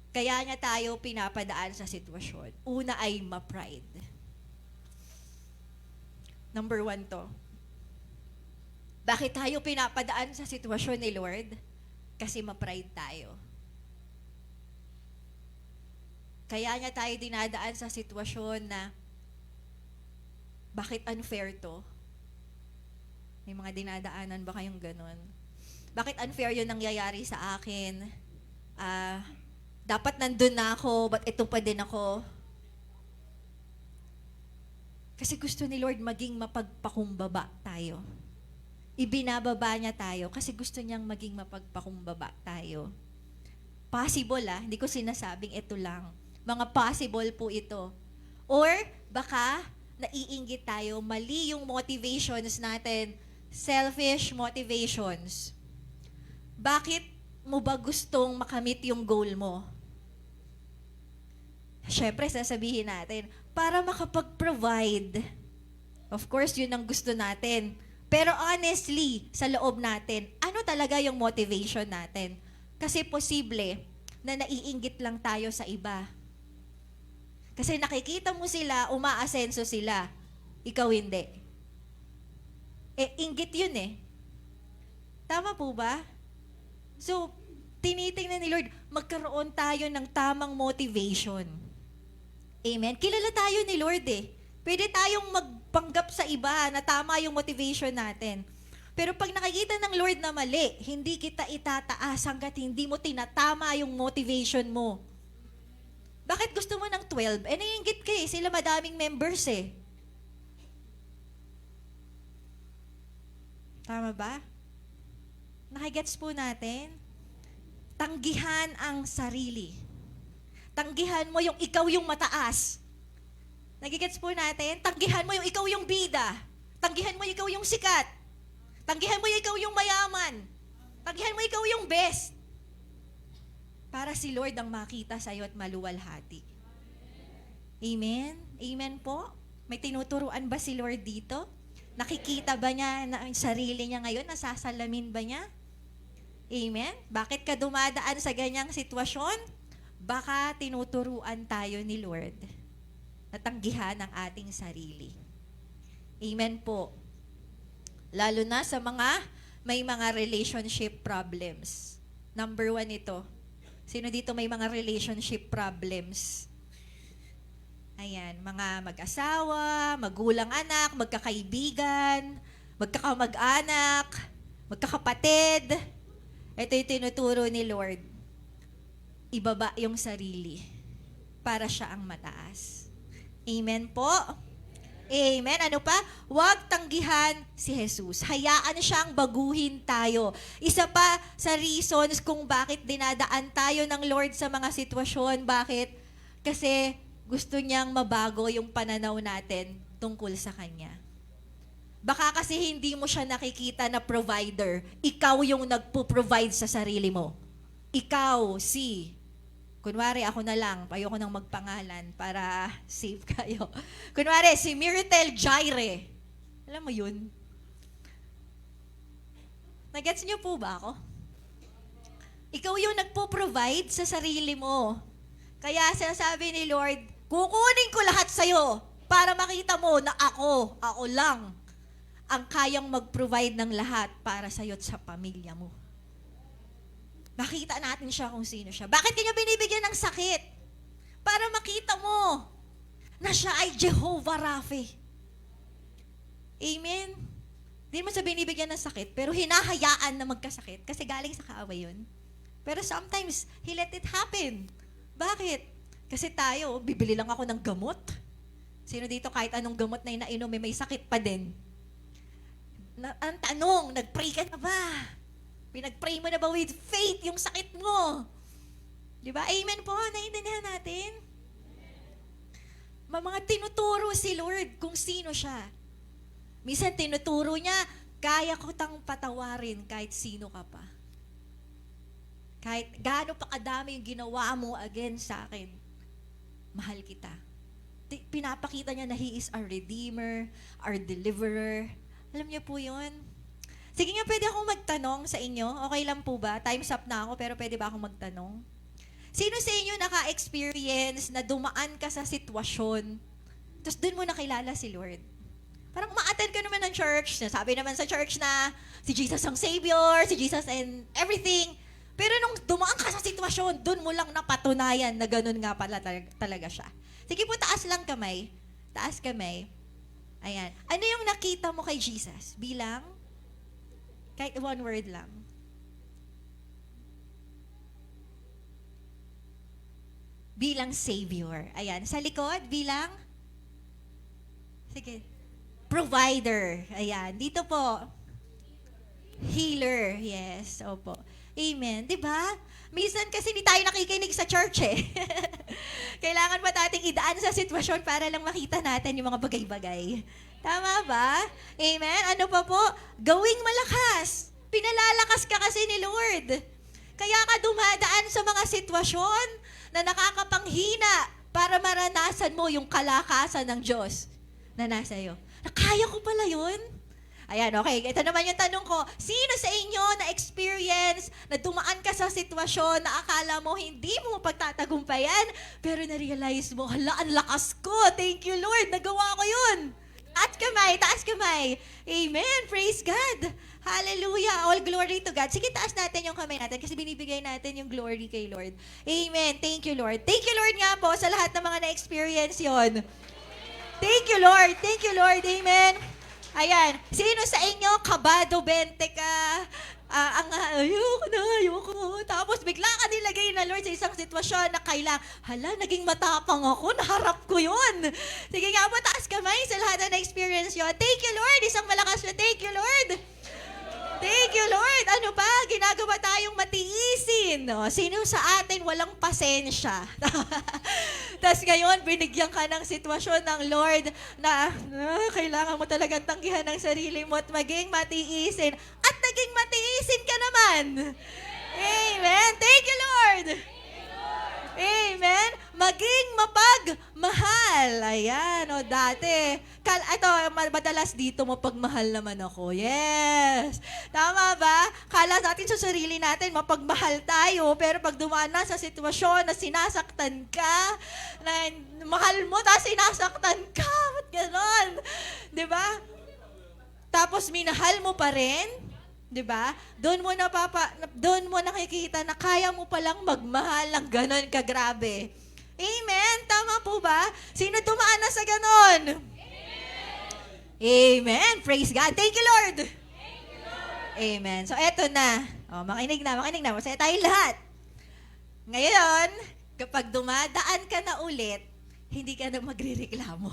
Kaya niya tayo pinapadaan sa sitwasyon. Una ay ma-pride. Number 1 to. Bakit tayo pinapadaan sa sitwasyon ni Lord? Kasi ma-pride tayo. Kaya niya tayo dinadaan sa sitwasyon na bakit unfair to? May mga dinadaanan ba kayong ganon? Bakit unfair yun nangyayari sa akin? Dapat nandun na ako, ba't ito pa din ako? Kasi gusto ni Lord maging mapagpakumbaba tayo. Ibinababa niya tayo kasi gusto niyang maging mapagpakumbaba tayo. Possible hindi ko sinasabing ito lang. Mga possible po ito. Or baka naiinggit tayo, mali yung motivations natin, selfish motivations. Bakit mo ba gustong makamit yung goal mo? Siyempre, sasabihin natin, para makapag-provide. Of course, yun ang gusto natin. Pero honestly, sa loob natin, ano talaga yung motivation natin? Kasi posible na naiinggit lang tayo sa iba. Kasi nakikita mo sila, umaasenso sila. Ikaw hindi. Inggit yun Tama po ba? So, tinitingnan ni Lord, magkaroon tayo ng tamang motivation. Amen? Kilala tayo ni Lord Pwede tayong magpanggap sa iba na tama yung motivation natin. Pero pag nakikita ng Lord na mali, hindi kita itataas hanggat hindi mo tinatama yung motivation mo. Bakit gusto mo ng 12? Naiinggit ka sila madaming members Tama ba? Nakigets po natin? Tanggihan ang sarili. Tanggihan mo yung ikaw yung mataas. Nagigets po natin? Tanggihan mo yung ikaw yung bida. Tanggihan mo ikaw yung sikat. Tanggihan mo ikaw yung mayaman. Tanggihan mo ikaw yung best. Para si Lord ang makita sa'yo at maluwalhati. Amen? Amen po? May tinuturuan ba si Lord dito? Nakikita ba niya na ang sarili niya ngayon? Nasasalamin ba niya? Amen? Bakit ka dumadaan sa ganyang sitwasyon? Baka tinuturuan tayo ni Lord na tanggihan ang ating sarili. Amen po. Lalo na sa mga may mga relationship problems? Number 1 ito. Sino dito may mga relationship problems? Ayan, mga mag-asawa, magulang-anak, magkakaibigan, magkakamag-anak, magkakapatid. Ito yung tinuturo ni Lord. Ibaba yung sarili para siya ang mataas. Amen po? Amen. Ano pa? Huwag tanggihan si Jesus. Hayaan siyang baguhin tayo. Isa pa sa reasons kung bakit dinadaan tayo ng Lord sa mga sitwasyon. Bakit? Kasi gusto niyang mabago yung pananaw natin tungkol sa Kanya. Baka kasi hindi mo siya nakikita na provider. Ikaw yung nagpo-provide sa sarili mo. Ikaw, kunwari, ako na lang, ayoko nang magpangalan para safe kayo. Kunwari, si Miratel Jaire. Alam mo yun? Nagets niyo po ba ako? Ikaw yung nagpo-provide sa sarili mo. Kaya sinasabi ni Lord, kukunin ko lahat sa'yo para makita mo na ako lang, ang kayang mag-provide ng lahat para sa'yo at sa pamilya mo. Nakita natin siya kung sino siya. Bakit kanya binibigyan ng sakit? Para makita mo na siya ay Jehovah Rapha. Amen? Hindi mo siya binibigyan ng sakit, pero hinahayaan na magkasakit kasi galing sa kaaway yun. Pero sometimes, He let it happen. Bakit? Kasi tayo, bibili lang ako ng gamot. Sino dito kahit anong gamot na inainom, may sakit pa din? Ang tanong, nag-pray ka na ba? Pinag-pray mo na ba with faith yung sakit mo? Di ba? Amen po, naiintindihan natin. Mga tinuturo si Lord kung sino siya. Minsan tinuturo niya, kaya ko tang patawarin kahit sino ka pa. Kahit gaano pa kadami yung ginawa mo against sa akin, mahal kita. Pinapakita niya na He is our Redeemer, our Deliverer. Alam niyo po yun? Sige nga, pwede akong magtanong sa inyo. Okay lang po ba? Time's up na ako, pero pwede ba akong magtanong? Sino sa inyo naka-experience na dumaan ka sa sitwasyon, tapos dun mo nakilala si Lord? Parang ma-attend ka naman ng church, sabi naman sa church na si Jesus ang Savior, si Jesus and everything. Pero nung dumaan ka sa sitwasyon, dun mo lang napatunayan na ganun nga pala talaga siya. Sige po, taas lang kamay. Taas kamay. Ayan. Ano yung nakita mo kay Jesus? Bilang? Kahit one word lang. Bilang Savior. Ayan. Sa likod, bilang? Sige. Provider. Ayan. Dito po. Healer. Yes. Opo. Amen. Diba? Minsan kasi hindi tayo nakikinig sa church eh. Kailangan pa nating idaan sa sitwasyon para lang makita natin yung mga bagay-bagay. Tama ba? Amen? Ano pa po? Gawing malakas. Pinalalakas ka kasi ni Lord. Kaya ka dumadaan sa mga sitwasyon na nakakapanghina para maranasan mo yung kalakasan ng Diyos na nasa iyo. Kaya ko pala yun? Ayan, okay. Ito naman yung tanong ko. Sino sa inyo na experience na dumaan ka sa sitwasyon na akala mo hindi mo pagtatagumpayan, pero na-realize mo, hala, ang lakas ko. Thank you, Lord. Nagawa ko yun. At kamay, taas kamay. Amen. Praise God. Hallelujah. All glory to God. Sige, taas natin yung kamay natin kasi binibigay natin yung glory kay Lord. Amen. Thank you, Lord. Thank you, Lord nga po sa lahat ng mga na-experience yon. Thank you, Lord. Thank you, Lord. Amen. Ayan. Sino sa inyo, kabado 20 ka? Ayoko. Tapos bigla ka nilagay na Lord sa isang sitwasyon na hala, naging matapang ako, naharap ko yun. Sige nga po, taas kamay sa lahat na na-experience yun. Thank you, Lord. Isang malakas na thank you, Lord. Thank you, Lord. Ano pa? Ginagawa tayong matiisin. No? Sino sa atin walang pasensya? Tapos ngayon, binigyan ka ng sitwasyon ng Lord na kailangan mo talagang tanggihan ng sarili mo at maging matiisin. At naging matiisin ka naman. Amen. Thank you, Lord. Amen. Maging mapagmahal. Ayan, o dati. Ito, madalas dito mapagmahal naman ako. Yes. Tama ba? Kala natin sa sarili natin, mapagmahal tayo. Pero pag dumaan na sa sitwasyon na sinasaktan ka, na mahal mo, tapos sinasaktan ka. Ba't ganon? Diba? Tapos minahal mo pa rin. 'Di ba? Doon mo nakikita na kaya mo palang magmahal ng ganon kagrabe. Amen. Tama po ba? Sino dumaan na sa ganon? Amen. Praise God. Thank you, Lord. Amen. So, eto na. Makinig na. Masaya tayong lahat. Ngayon, kapag dumadaan ka na ulit, hindi ka na magrereklamo.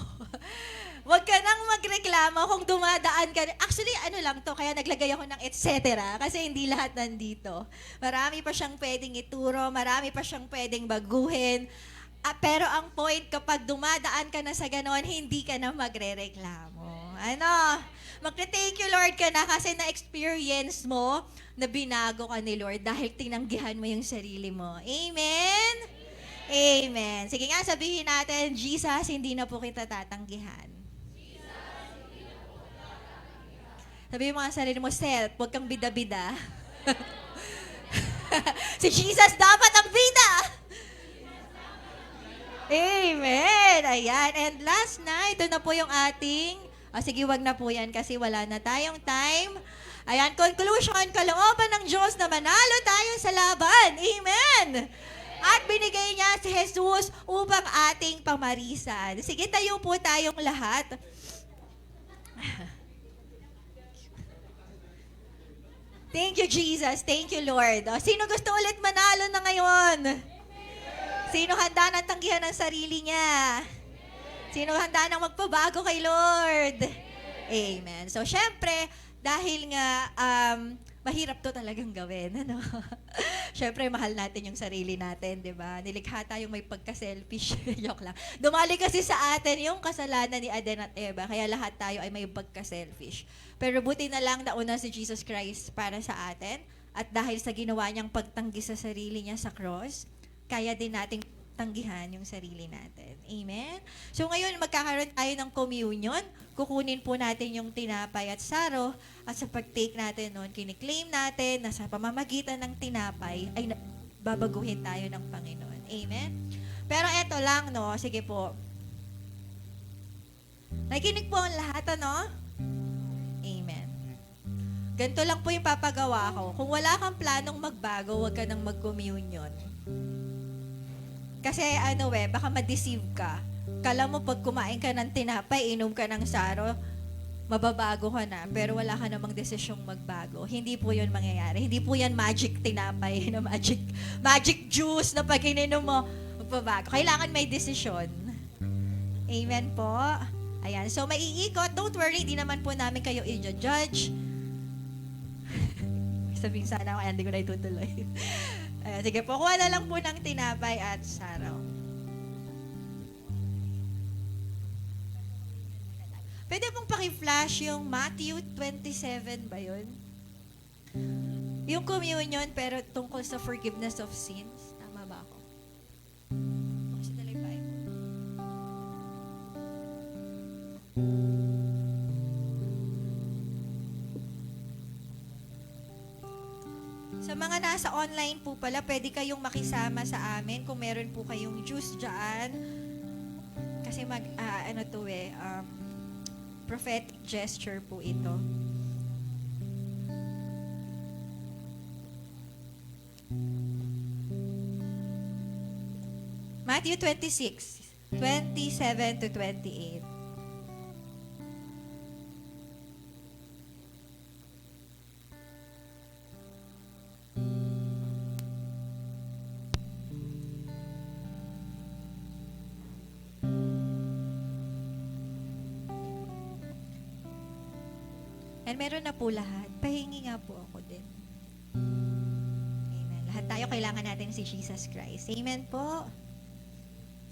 Huwag ka nang magreklamo kung dumadaan ka. Actually, ano lang to, kaya naglagay ako ng et cetera, kasi hindi lahat nandito. Marami pa siyang pwedeng ituro, marami pa siyang pwedeng baguhin. Pero ang point, kapag dumadaan ka na sa ganon, hindi ka na magrereklamo. Magte-thank you, Lord, ka na kasi na-experience mo na binago ka ni Lord dahil tinanggihan mo yung sarili mo. Amen? Amen. Sige nga, sabihin natin, Jesus, hindi na po kita tatanggihan. Sabihin mo nga sa sarili mo, self, huwag kang bida-bida. Si Jesus dapat ang bida! Amen! Ayan. And last na, ito na po yung ating, sige, wag na po yan kasi wala na tayong time. Ayan, conclusion, kalooban ng Diyos na manalo tayo sa laban. Amen! At binigay niya si Jesus upang ating pamarisan. Sige, tayo po tayong lahat. Thank you, Jesus. Thank you, Lord. Sino gusto ulit manalo na ngayon? Sino handa nang tanggihan ang sarili niya? Sino handa nang magpabago kay Lord? Amen. So, syempre, dahil nga mahirap to talagang gawin. Syempre, mahal natin yung sarili natin, di ba? Nilikha tayong may pagka-selfish. Joke lang. Dumali kasi sa atin yung kasalanan ni Aden at Eva, kaya lahat tayo ay may pagka-selfish. Pero buti na lang nauna si Jesus Christ para sa atin, at dahil sa ginawa niyang pagtanggi sa sarili niya sa cross, kaya din nating tanggihan yung sarili natin. Amen? So ngayon, magkakaroon tayo ng communion. Kukunin po natin yung tinapay at saro, at sa pag-take natin nun, kiniklaim natin na sa pamamagitan ng tinapay ay babaguhin tayo ng Panginoon. Amen? Pero eto lang, no? Sige po. Nakikinig po ang lahat, ano? Amen. Ganito lang po yung papagawa ko. Kung wala kang planong magbago, huwag ka nang mag-communion. Kasi baka ma-deceive ka. Kala mo pag kumain ka ng tinapay, inom ka ng saro, mababago ka na, pero wala ka namang desisyong magbago. Hindi po yun mangyayari. Hindi po yan magic tinapay, na magic juice na pag ininom mo, magbabago. Kailangan may desisyon. Amen po. Ayan. So, maiikot. Don't worry, hindi naman po namin kayo i-judge. Sabihin sana ako, hindi ko na itutuloy. Ayan, sige po, kuha na lang po ng tinapay at saraw. Pwede pong paki-flash yung Matthew 27 ba yun? Yung communion pero tungkol sa forgiveness of sins. Tama ba ako? Pakisandali pa eh. Sa mga nasa online po pala, pwede kayong makisama sa amin kung meron po kayong juice dyan. Kasi prophetic gesture po ito. Matthew 26, 27 to 28. And meron na po lahat. Pahingi nga po ako din. Amen. Lahat tayo kailangan natin si Jesus Christ. Amen po.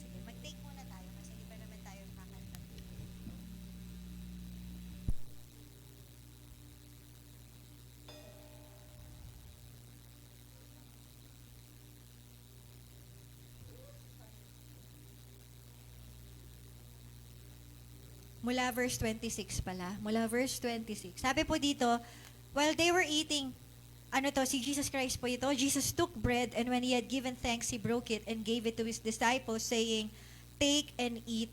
Sige, mag-take muna tayo kasi hindi pa naman tayo kakanta. Mula verse 26 pala. Mula verse 26. Sabi po dito, while they were eating, si Jesus Christ po ito, Jesus took bread and when he had given thanks, he broke it and gave it to his disciples saying, take and eat.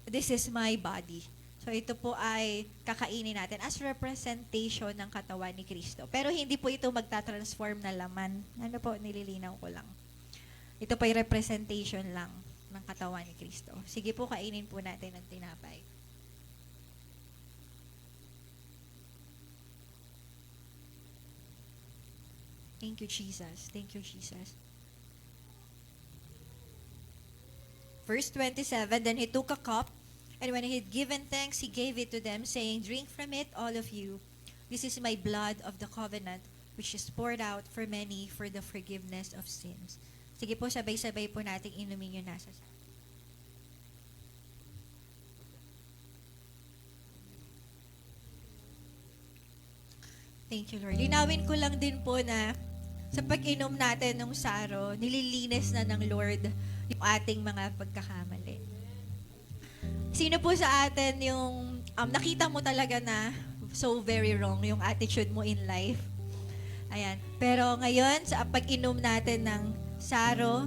This is my body. So ito po ay kakainin natin as representation ng katawan ni Kristo. Pero hindi po ito magta-transform na laman. Ano po, nililinaw ko lang. Ito po ay representation lang ng katawan ni Kristo. Sige po, kainin po natin ang tinapay. Thank you, Jesus. Thank you, Jesus. Verse 27, then he took a cup, and when he had given thanks, he gave it to them, saying, drink from it, all of you. This is my blood of the covenant, which is poured out for many for the forgiveness of sins. Sige po, sabay-sabay po natin inumin yung nasa sa. Thank you, Lord. Linawin ko lang din po na sa pag-inom natin ng saro, nililinis na ng Lord yung ating mga pagkakamali. Sino po sa atin yung nakita mo talaga na so very wrong yung attitude mo in life? Ayan. Pero ngayon, sa pag-inom natin ng saro,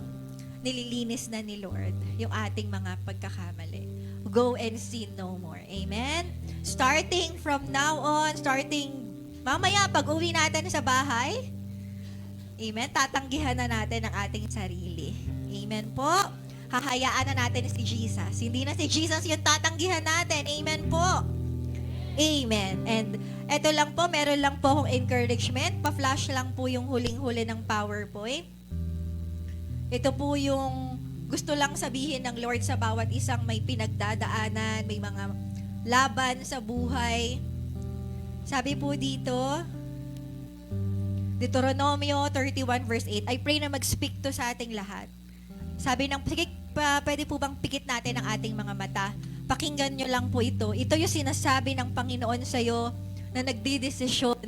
nililinis na ni Lord yung ating mga pagkakamali. Go and sin no more. Amen? Starting from now on, mamaya pag uwi natin sa bahay, amen, tatanggihan na natin ang ating sarili. Amen po. Hahayaan na natin si Jesus. Hindi na si Jesus yung tatanggihan natin. Amen po. Amen. And eto lang po, meron lang po akong encouragement. Pa-flash lang po yung huling-huli ng PowerPoint. Ito po yung gusto lang sabihin ng Lord sa bawat isang may pinagdadaanan, may mga laban sa buhay. Sabi po dito, Deuteronomio 31 verse 8, I pray na mag-speak to sa ating lahat. Sabi ng, sige, pwede po bang pikit natin ang ating mga mata? Pakinggan nyo lang po ito. Ito yung sinasabi ng Panginoon sa'yo na nagdidesisyon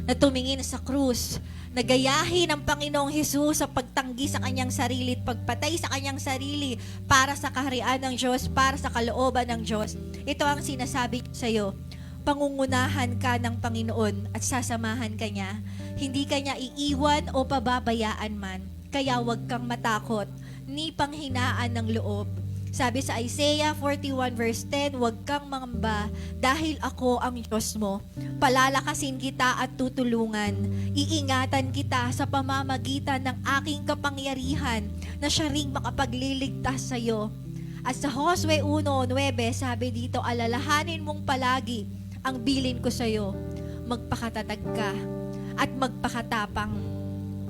na tumingin sa krus, nagayahin ang Panginoong Hesus sa pagtanggi sa kanyang sarili at pagpatay sa kanyang sarili para sa kaharian ng Diyos, para sa kalooban ng Diyos. Ito ang sinasabi sa'yo. Pangungunahan ka ng Panginoon at sasamahan ka niya. Hindi ka niya iiwan o pababayaan man. Kaya huwag kang matakot, ni panghinaan ng loob. Sabi sa Isaiah 41 verse 10, huwag kang mangamba dahil ako ang Diyos mo. Palalakasin kita at tutulungan. Iingatan kita sa pamamagitan ng aking kapangyarihan na siya ring makapagliligtas sa iyo. At sa Josue 1:9, sabi dito, alalahanin mong palagi ang bilin ko sa iyo. Magpakatatag ka at magpakatapang.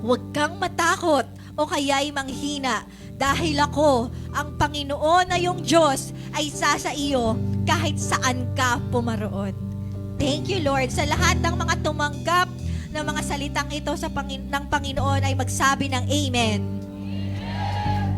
Huwag kang matakot o kaya'y manghina dahil ako, ang Panginoon na yung Diyos, ay isa sa iyo kahit saan ka pumaroon. Thank you, Lord. Sa lahat ng mga tumanggap ng mga salitang ito ng Panginoon ay magsabi ng Amen.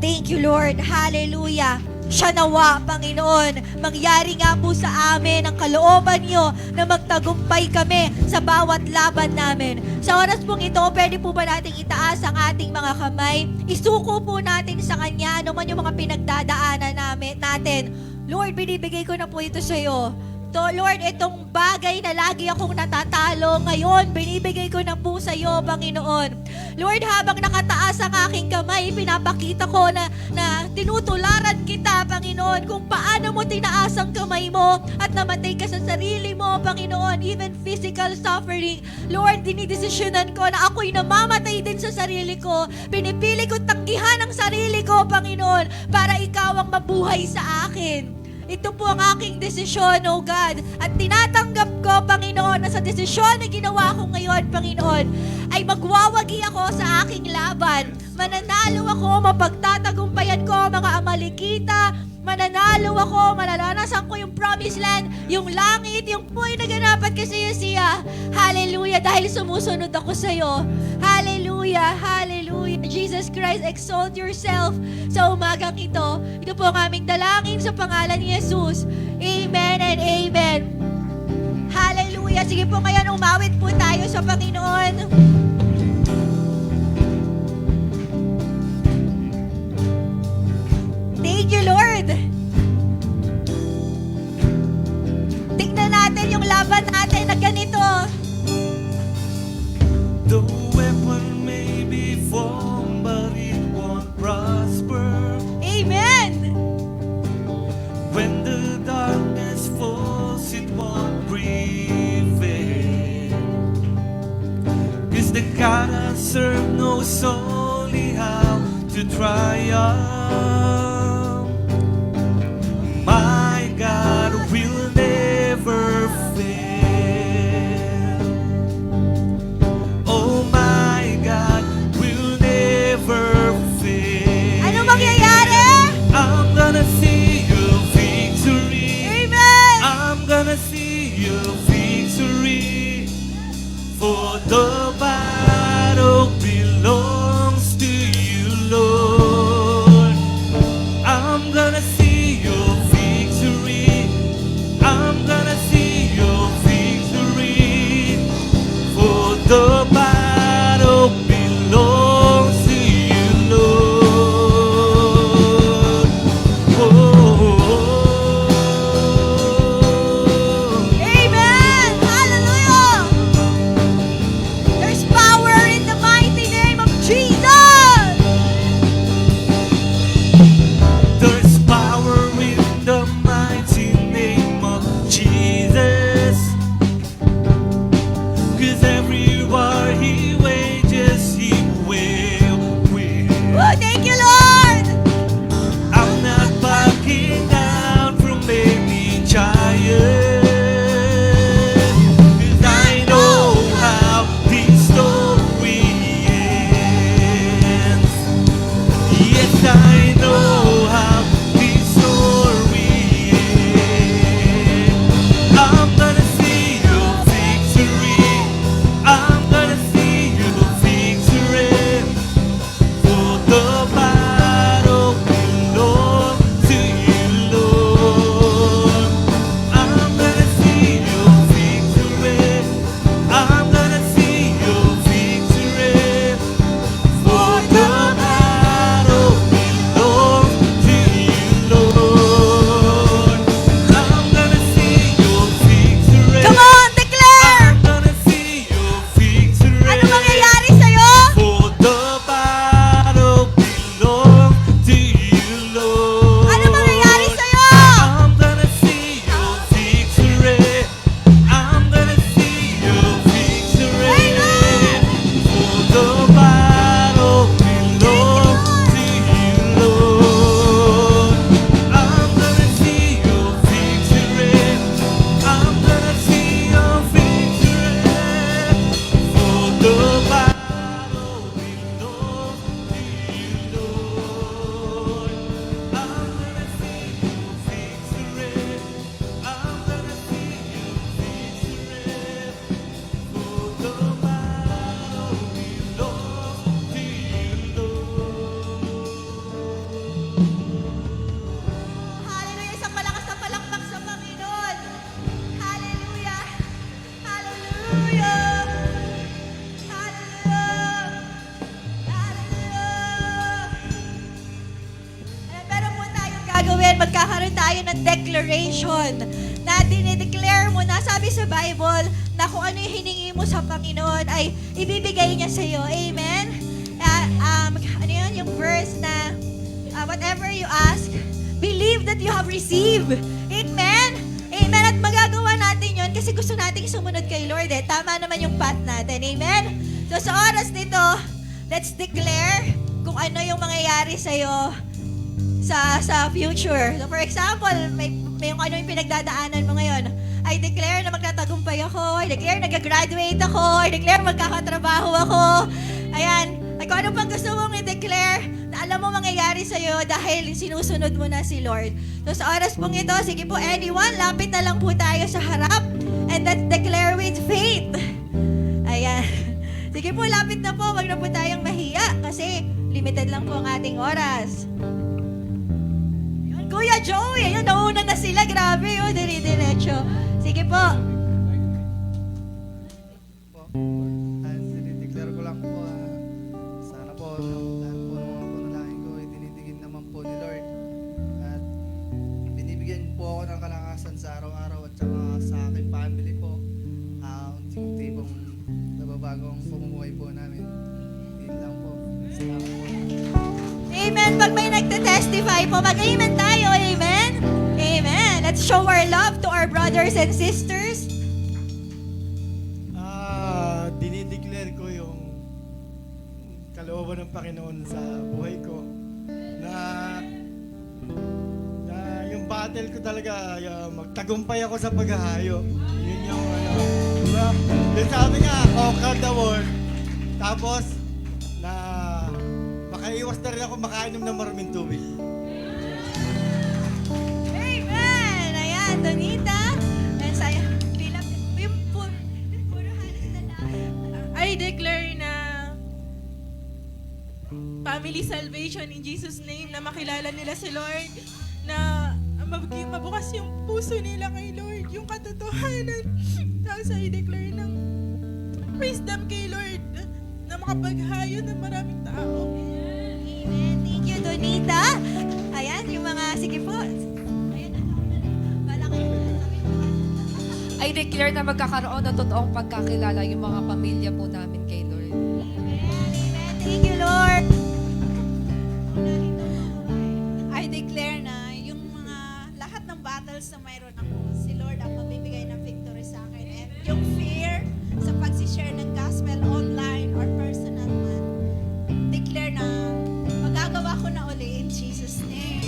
Thank you, Lord. Hallelujah. Siya nawa, Panginoon. Mangyari nga po sa amin ang kalooban niyo na magtagumpay kami sa bawat laban namin. Sa oras pong ito, pwede po ba natin itaas ang ating mga kamay? Isuko po natin sa Kanya ano man yung mga pinagdadaanan natin. Lord, binibigay ko na po ito sa iyo. To, Lord, itong bagay na lagi akong natatalo ngayon, binibigay ko na po sa iyo, Panginoon. Lord, habang nakataas ang aking kamay, pinapakita ko na tinutularan kita, Panginoon, kung paano mo tinaas ang kamay mo at namatay ka sa sarili mo, Panginoon, even physical suffering. Lord, dinidesisyonan ko na ako'y namamatay din sa sarili ko. Pinipili ko tanggihan ang sarili ko, Panginoon, para ikaw ang mabuhay sa akin. Ito po ang aking desisyon, O God. At tinatanggap ko, Panginoon, na sa desisyon na ginawa ko ngayon, Panginoon, ay magwawagi ako sa aking laban. Mananalo ako, mapagtatagumpayan ko mga Amalekita. Mananalo ako, malalasasan ko yung promised land, yung langit, yung puy na ganapat kasi siya. Hallelujah, dahil sumusunod ako sa iyo. Hallelujah, hallelujah. Jesus Christ, exalt yourself sa umagang ito. Ito po ang aming dalangin sa pangalan ni Jesus. Amen and amen. Hallelujah. Sige po ngayon, umawit po tayo sa Panginoon. Thank you, Lord. Tingnan natin yung laban natin na ganito. The weapon may be formed, but it won't prosper. Amen. When the darkness falls knows only how to triumph. My God will never fail. Oh, my God will never fail. Ano mangyayari? I'm gonna see your victory. Amen! I'm gonna see your victory. For the battle belongs to you, Lord. I'm gonna see your victory. I'm gonna see your victory. For the battle belongs to you, Lord. Amen! Hallelujah! There's power in the mighty name of Jesus! There's power in the mighty name of Jesus. 'Cause everywhere he wages, he will win. Oh, thank you, Lord! I'm not backing down from any giant. 'Cause I know how this story ends. Yes, I know how this story ends. I'm gonna see your victory. I'm gonna see your victory. For the battle belongs to you, Lord. I'm gonna see your victory. I'm gonna see your victory. For the battle belongs to you, Lord. I'm gonna see your victory. Come on, declare! I'm gonna see your victory. Ano mangyayari sa'yo? For the battle belongs to you, Lord. Ano mangyayari sa'yo? I'm gonna see your victory. I'm gonna see your victory. For the battle belongs to you, Lord. I'm gonna see your victory. I'm gonna see your victory. For the battle belongs to you, Lord. I'm gonna see your victory. I'm gonna see your victory. For the battle belongs to you, Lord. Hallelujah! Isang malakas na palakpak sa Panginoon. Hallelujah! Hallelujah! Hallelujah! Hallelujah! Meron po tayong gagawin. Magkakaroon tayo ng declaration na dinideclare mo na sabi sa Bible na kung ano yung hiningi mo sa Panginoon ay ibibigay niya sa iyo. Amen? Ano yun? Yung verse na whatever you ask, believe that you have received. Amen? Amen. At magagawa natin yun kasi gusto nating sumunod kay Lord eh. Tama naman yung path natin. Amen? So sa oras nito, let's declare kung ano yung mangyayari sa'yo sa future. So for example, may yung ano yung pinagdadaanan mo ngayon. I declare na magtatagumpay ako. I declare na nag-graduate ako. I declare magkakatrabaho ako. Ayan. Ay, kung ano pang gusto mong i-declare na alam mo mangyayari sa'yo dahil sinusunod mo na si Lord. So sa oras pong ito, sige po anyone, lapit na lang po tayo sa harap and let's declare with faith. Ayan. Sige po, lapit na po. Wag na po tayong mahiya kasi limited lang po ang ating oras. Yun, Kuya Joey, ayun, nauna na sila. Grabe yun, dire-diretso. Sige po. Dinideclare ko lang po, sana po, lahat po ng mga panalangin ko ay dinidigin naman po ni Lord. At binibigyan po ako ng kalakasan sa araw-araw at saka sa aking family po. Unti-unti pong nababagong pamumuhay po namin. Yun lang po. Salamat po. Amen. Pag may nagte-testify po, mag-amen tayo. Amen. Amen. Let's show our love to our brothers and sisters. Dinideclare ko yung ng Panginoon sa buhay ko na yung battle ko talaga, magtagumpay ako sa paghahayo. Yun yung diba? Yung sabi nga, conquer the world. Tapos, na makaiwas na rin ako makainom ng maraming tubig. Amen! Ayan, Donita. And saya, bilang, yung puro halos na lang. I declare na family salvation in Jesus' name, na makilala nila si Lord, na mabukas yung puso nila kay Lord, yung katotohanan. Tapos I declare ng wisdom kay Lord, na makapaghayo ng maraming tao. Amen. Thank you, Donita. Ayan, yung mga, sige po. Ayan, malaki. I declare na magkakaroon ng totoong pagkakilala yung mga pamilya po namin kay Lord. Amen. Amen. Thank you, Lord. I declare na yung mga lahat ng battles na mayroon ako, si Lord ang mabibigay ng victory sa akin. And yung fear sa pag-share ng gospel online or personal man, declare na magagawa ko na uli in Jesus' name.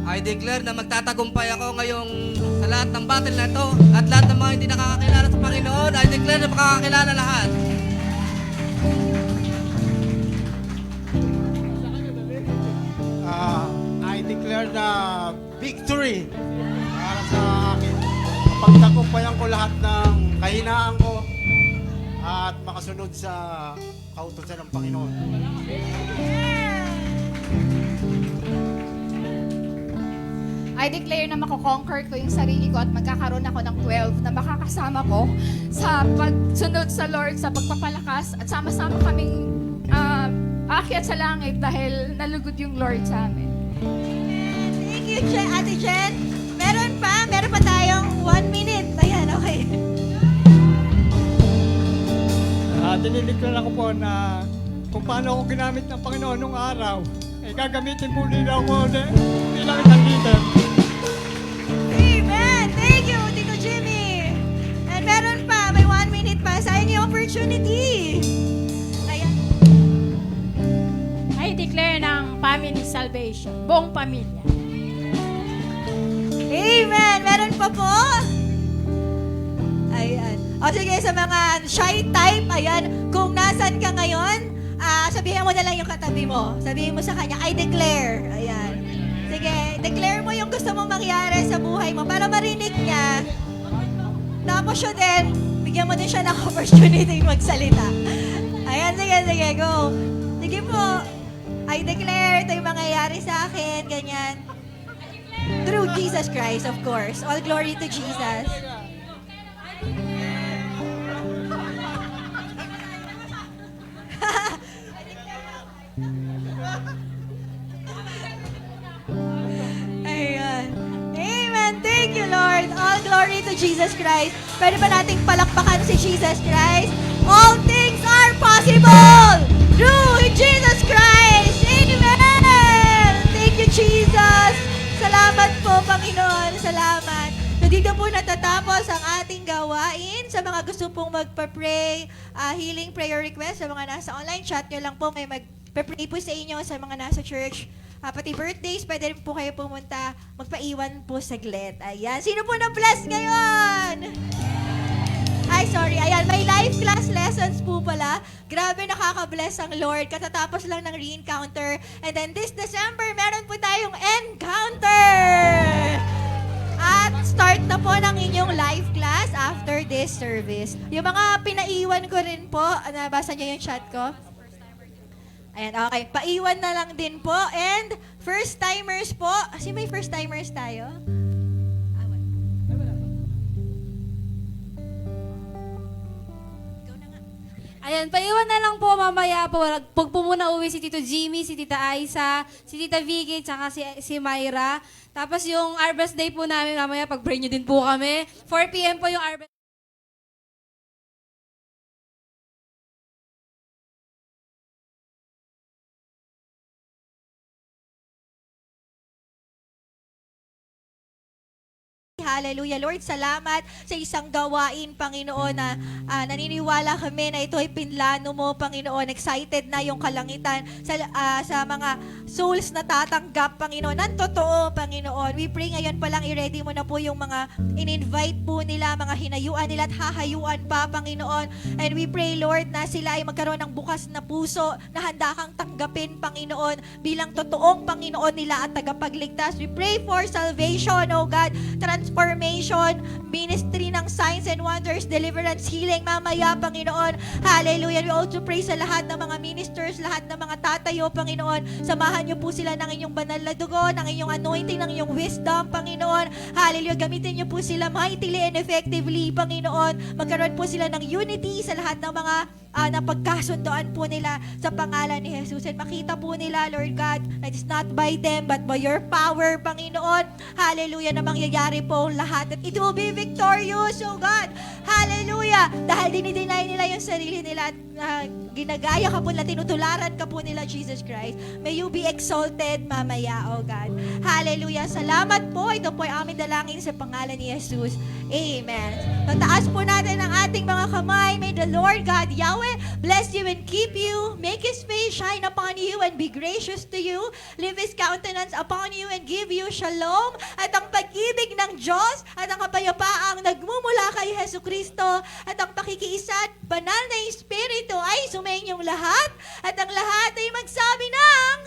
I declare na magtatagumpay ako ngayong sa lahat ng battle na ito at lahat ng mga hindi nakakakilala sa Panginoon, I declare na makakakilala lahat. I declare na victory para sa akin. Pagtagumpayan ko lahat ng kahinaan ko at makasunod sa kautusan ng Panginoon. I declare na mako-conquer ko yung sarili ko at magkakaroon ako ng 12 na makakasama ko sa pagsunod sa Lord, sa pagpapalakas at sama-sama kaming aakyat sa langit dahil nalugod yung Lord sa amin. Thank you, Ate Jen. Meron pa tayong 1 minute. Ayan, okay. Diniligtan ako po na kung paano ako ginamit ng Panginoon nung araw, gagamitin po nila ako bilang isang leader. Amen! Thank you, Tito Jimmy! And meron pa, may 1 minute pa. Sayang yung opportunity. Ayan. I declare ng family salvation, buong pamilya. Amen! Meron pa po? Ayan. O sige, sa mga shy type, ayan, kung nasan ka ngayon, sabihin mo na lang yung katabi mo. Sabihin mo sa kanya, I declare. Ayan. Sige, declare mo yung gusto mong mangyari sa buhay mo para marinig niya. Tapos siya din, bigyan mo din siya ng opportunity magsalita. Ayan, sige, go. Sige po, I declare, ito yung mangyayari sa akin, ganyan. Through Jesus Christ, of course. All glory to Jesus. Ayan. Amen. Thank you, Lord. All glory to Jesus Christ. Pwede ba nating palakpakan si Jesus Christ? All things are possible through Jesus Christ. Amen. Thank you, Jesus. Salamat po, Panginoon. Salamat. So, dito po natatapos ang ating gawain. Sa mga gusto pong magpa-pray, healing prayer request, sa mga nasa online chat nyo lang po, may magpa-pray po sa inyo sa mga nasa church. Pati birthdays, pwede rin po kayo pumunta, magpaiwan po saglit. Ayan. Sino po na-bless ngayon? Ay, sorry. Ayan, may live class lessons po pala. Grabe, nakaka-bless ang Lord. Katatapos lang ng re-encounter. And then this December, meron po tayong encounter! At start na po ng inyong live class after this service. Yung mga pinaiwan ko rin po, nabasa niyo yung chat ko? Ayan, okay. Paiwan na lang din po. And first-timers po. Kasi may first-timers tayo. Ayan, paiwan na lang po mamaya po. Pag po muna uwi si Tito Jimmy, si Tita Aisa, si Tita Vicky, tsaka si Myra. Tapos yung Harvest Day po namin mamaya, pag-pray nyo din po kami. 4 p.m. po yung Harvest Hallelujah. Lord, salamat sa isang gawain, Panginoon, na naniniwala kami na ito ay pinlano mo, Panginoon. Excited na yung kalangitan sa mga souls na tatanggap, Panginoon. Ang totoo, Panginoon. We pray ngayon pa lang, i-ready mo na po yung mga in-invite po nila, mga hinayuan nila at hahayuan pa, Panginoon. And we pray, Lord, na sila ay magkaroon ng bukas na puso na handa kang tanggapin, Panginoon, bilang totoong Panginoon nila at tagapagligtas. We pray for salvation, oh God, transformation, ministry ng signs and wonders, deliverance, healing, mamaya, Panginoon. Hallelujah. We also pray sa lahat ng mga ministers, lahat ng mga tatayo, Panginoon. Samahan niyo po sila ng inyong banal na dugo, ng inyong anointing, ng inyong wisdom, Panginoon. Hallelujah. Gamitin niyo po sila mightily and effectively, Panginoon. Magkaroon po sila ng unity sa lahat ng mga napagkasundoan po nila sa pangalan ni Jesus. And makita po nila, Lord God, that it's not by them, but by your power, Panginoon. Hallelujah, na mangyayari po ang lahat. At it will be victorious, oh God. Hallelujah. Dahil dinideny nila yung sarili nila at ginagaya ka po nila, tinutularan ka po nila, Jesus Christ. May you be exalted mamaya, oh God. Hallelujah. Salamat po. Ito po ay aming dalangin sa pangalan ni Jesus. Amen. Pataas po natin ang ating mga kamay. May the Lord God, Yahweh, bless you and keep you. Make His face shine upon you and be gracious to you. Lift His countenance upon you and give you shalom. At ang pag-ibig ng Diyos at ang kapayapaang nagmumula kay Jesu Kristo at ang pakikiisa at banal na Espiritu ay sumainyong lahat. At ang lahat ay magsabi ng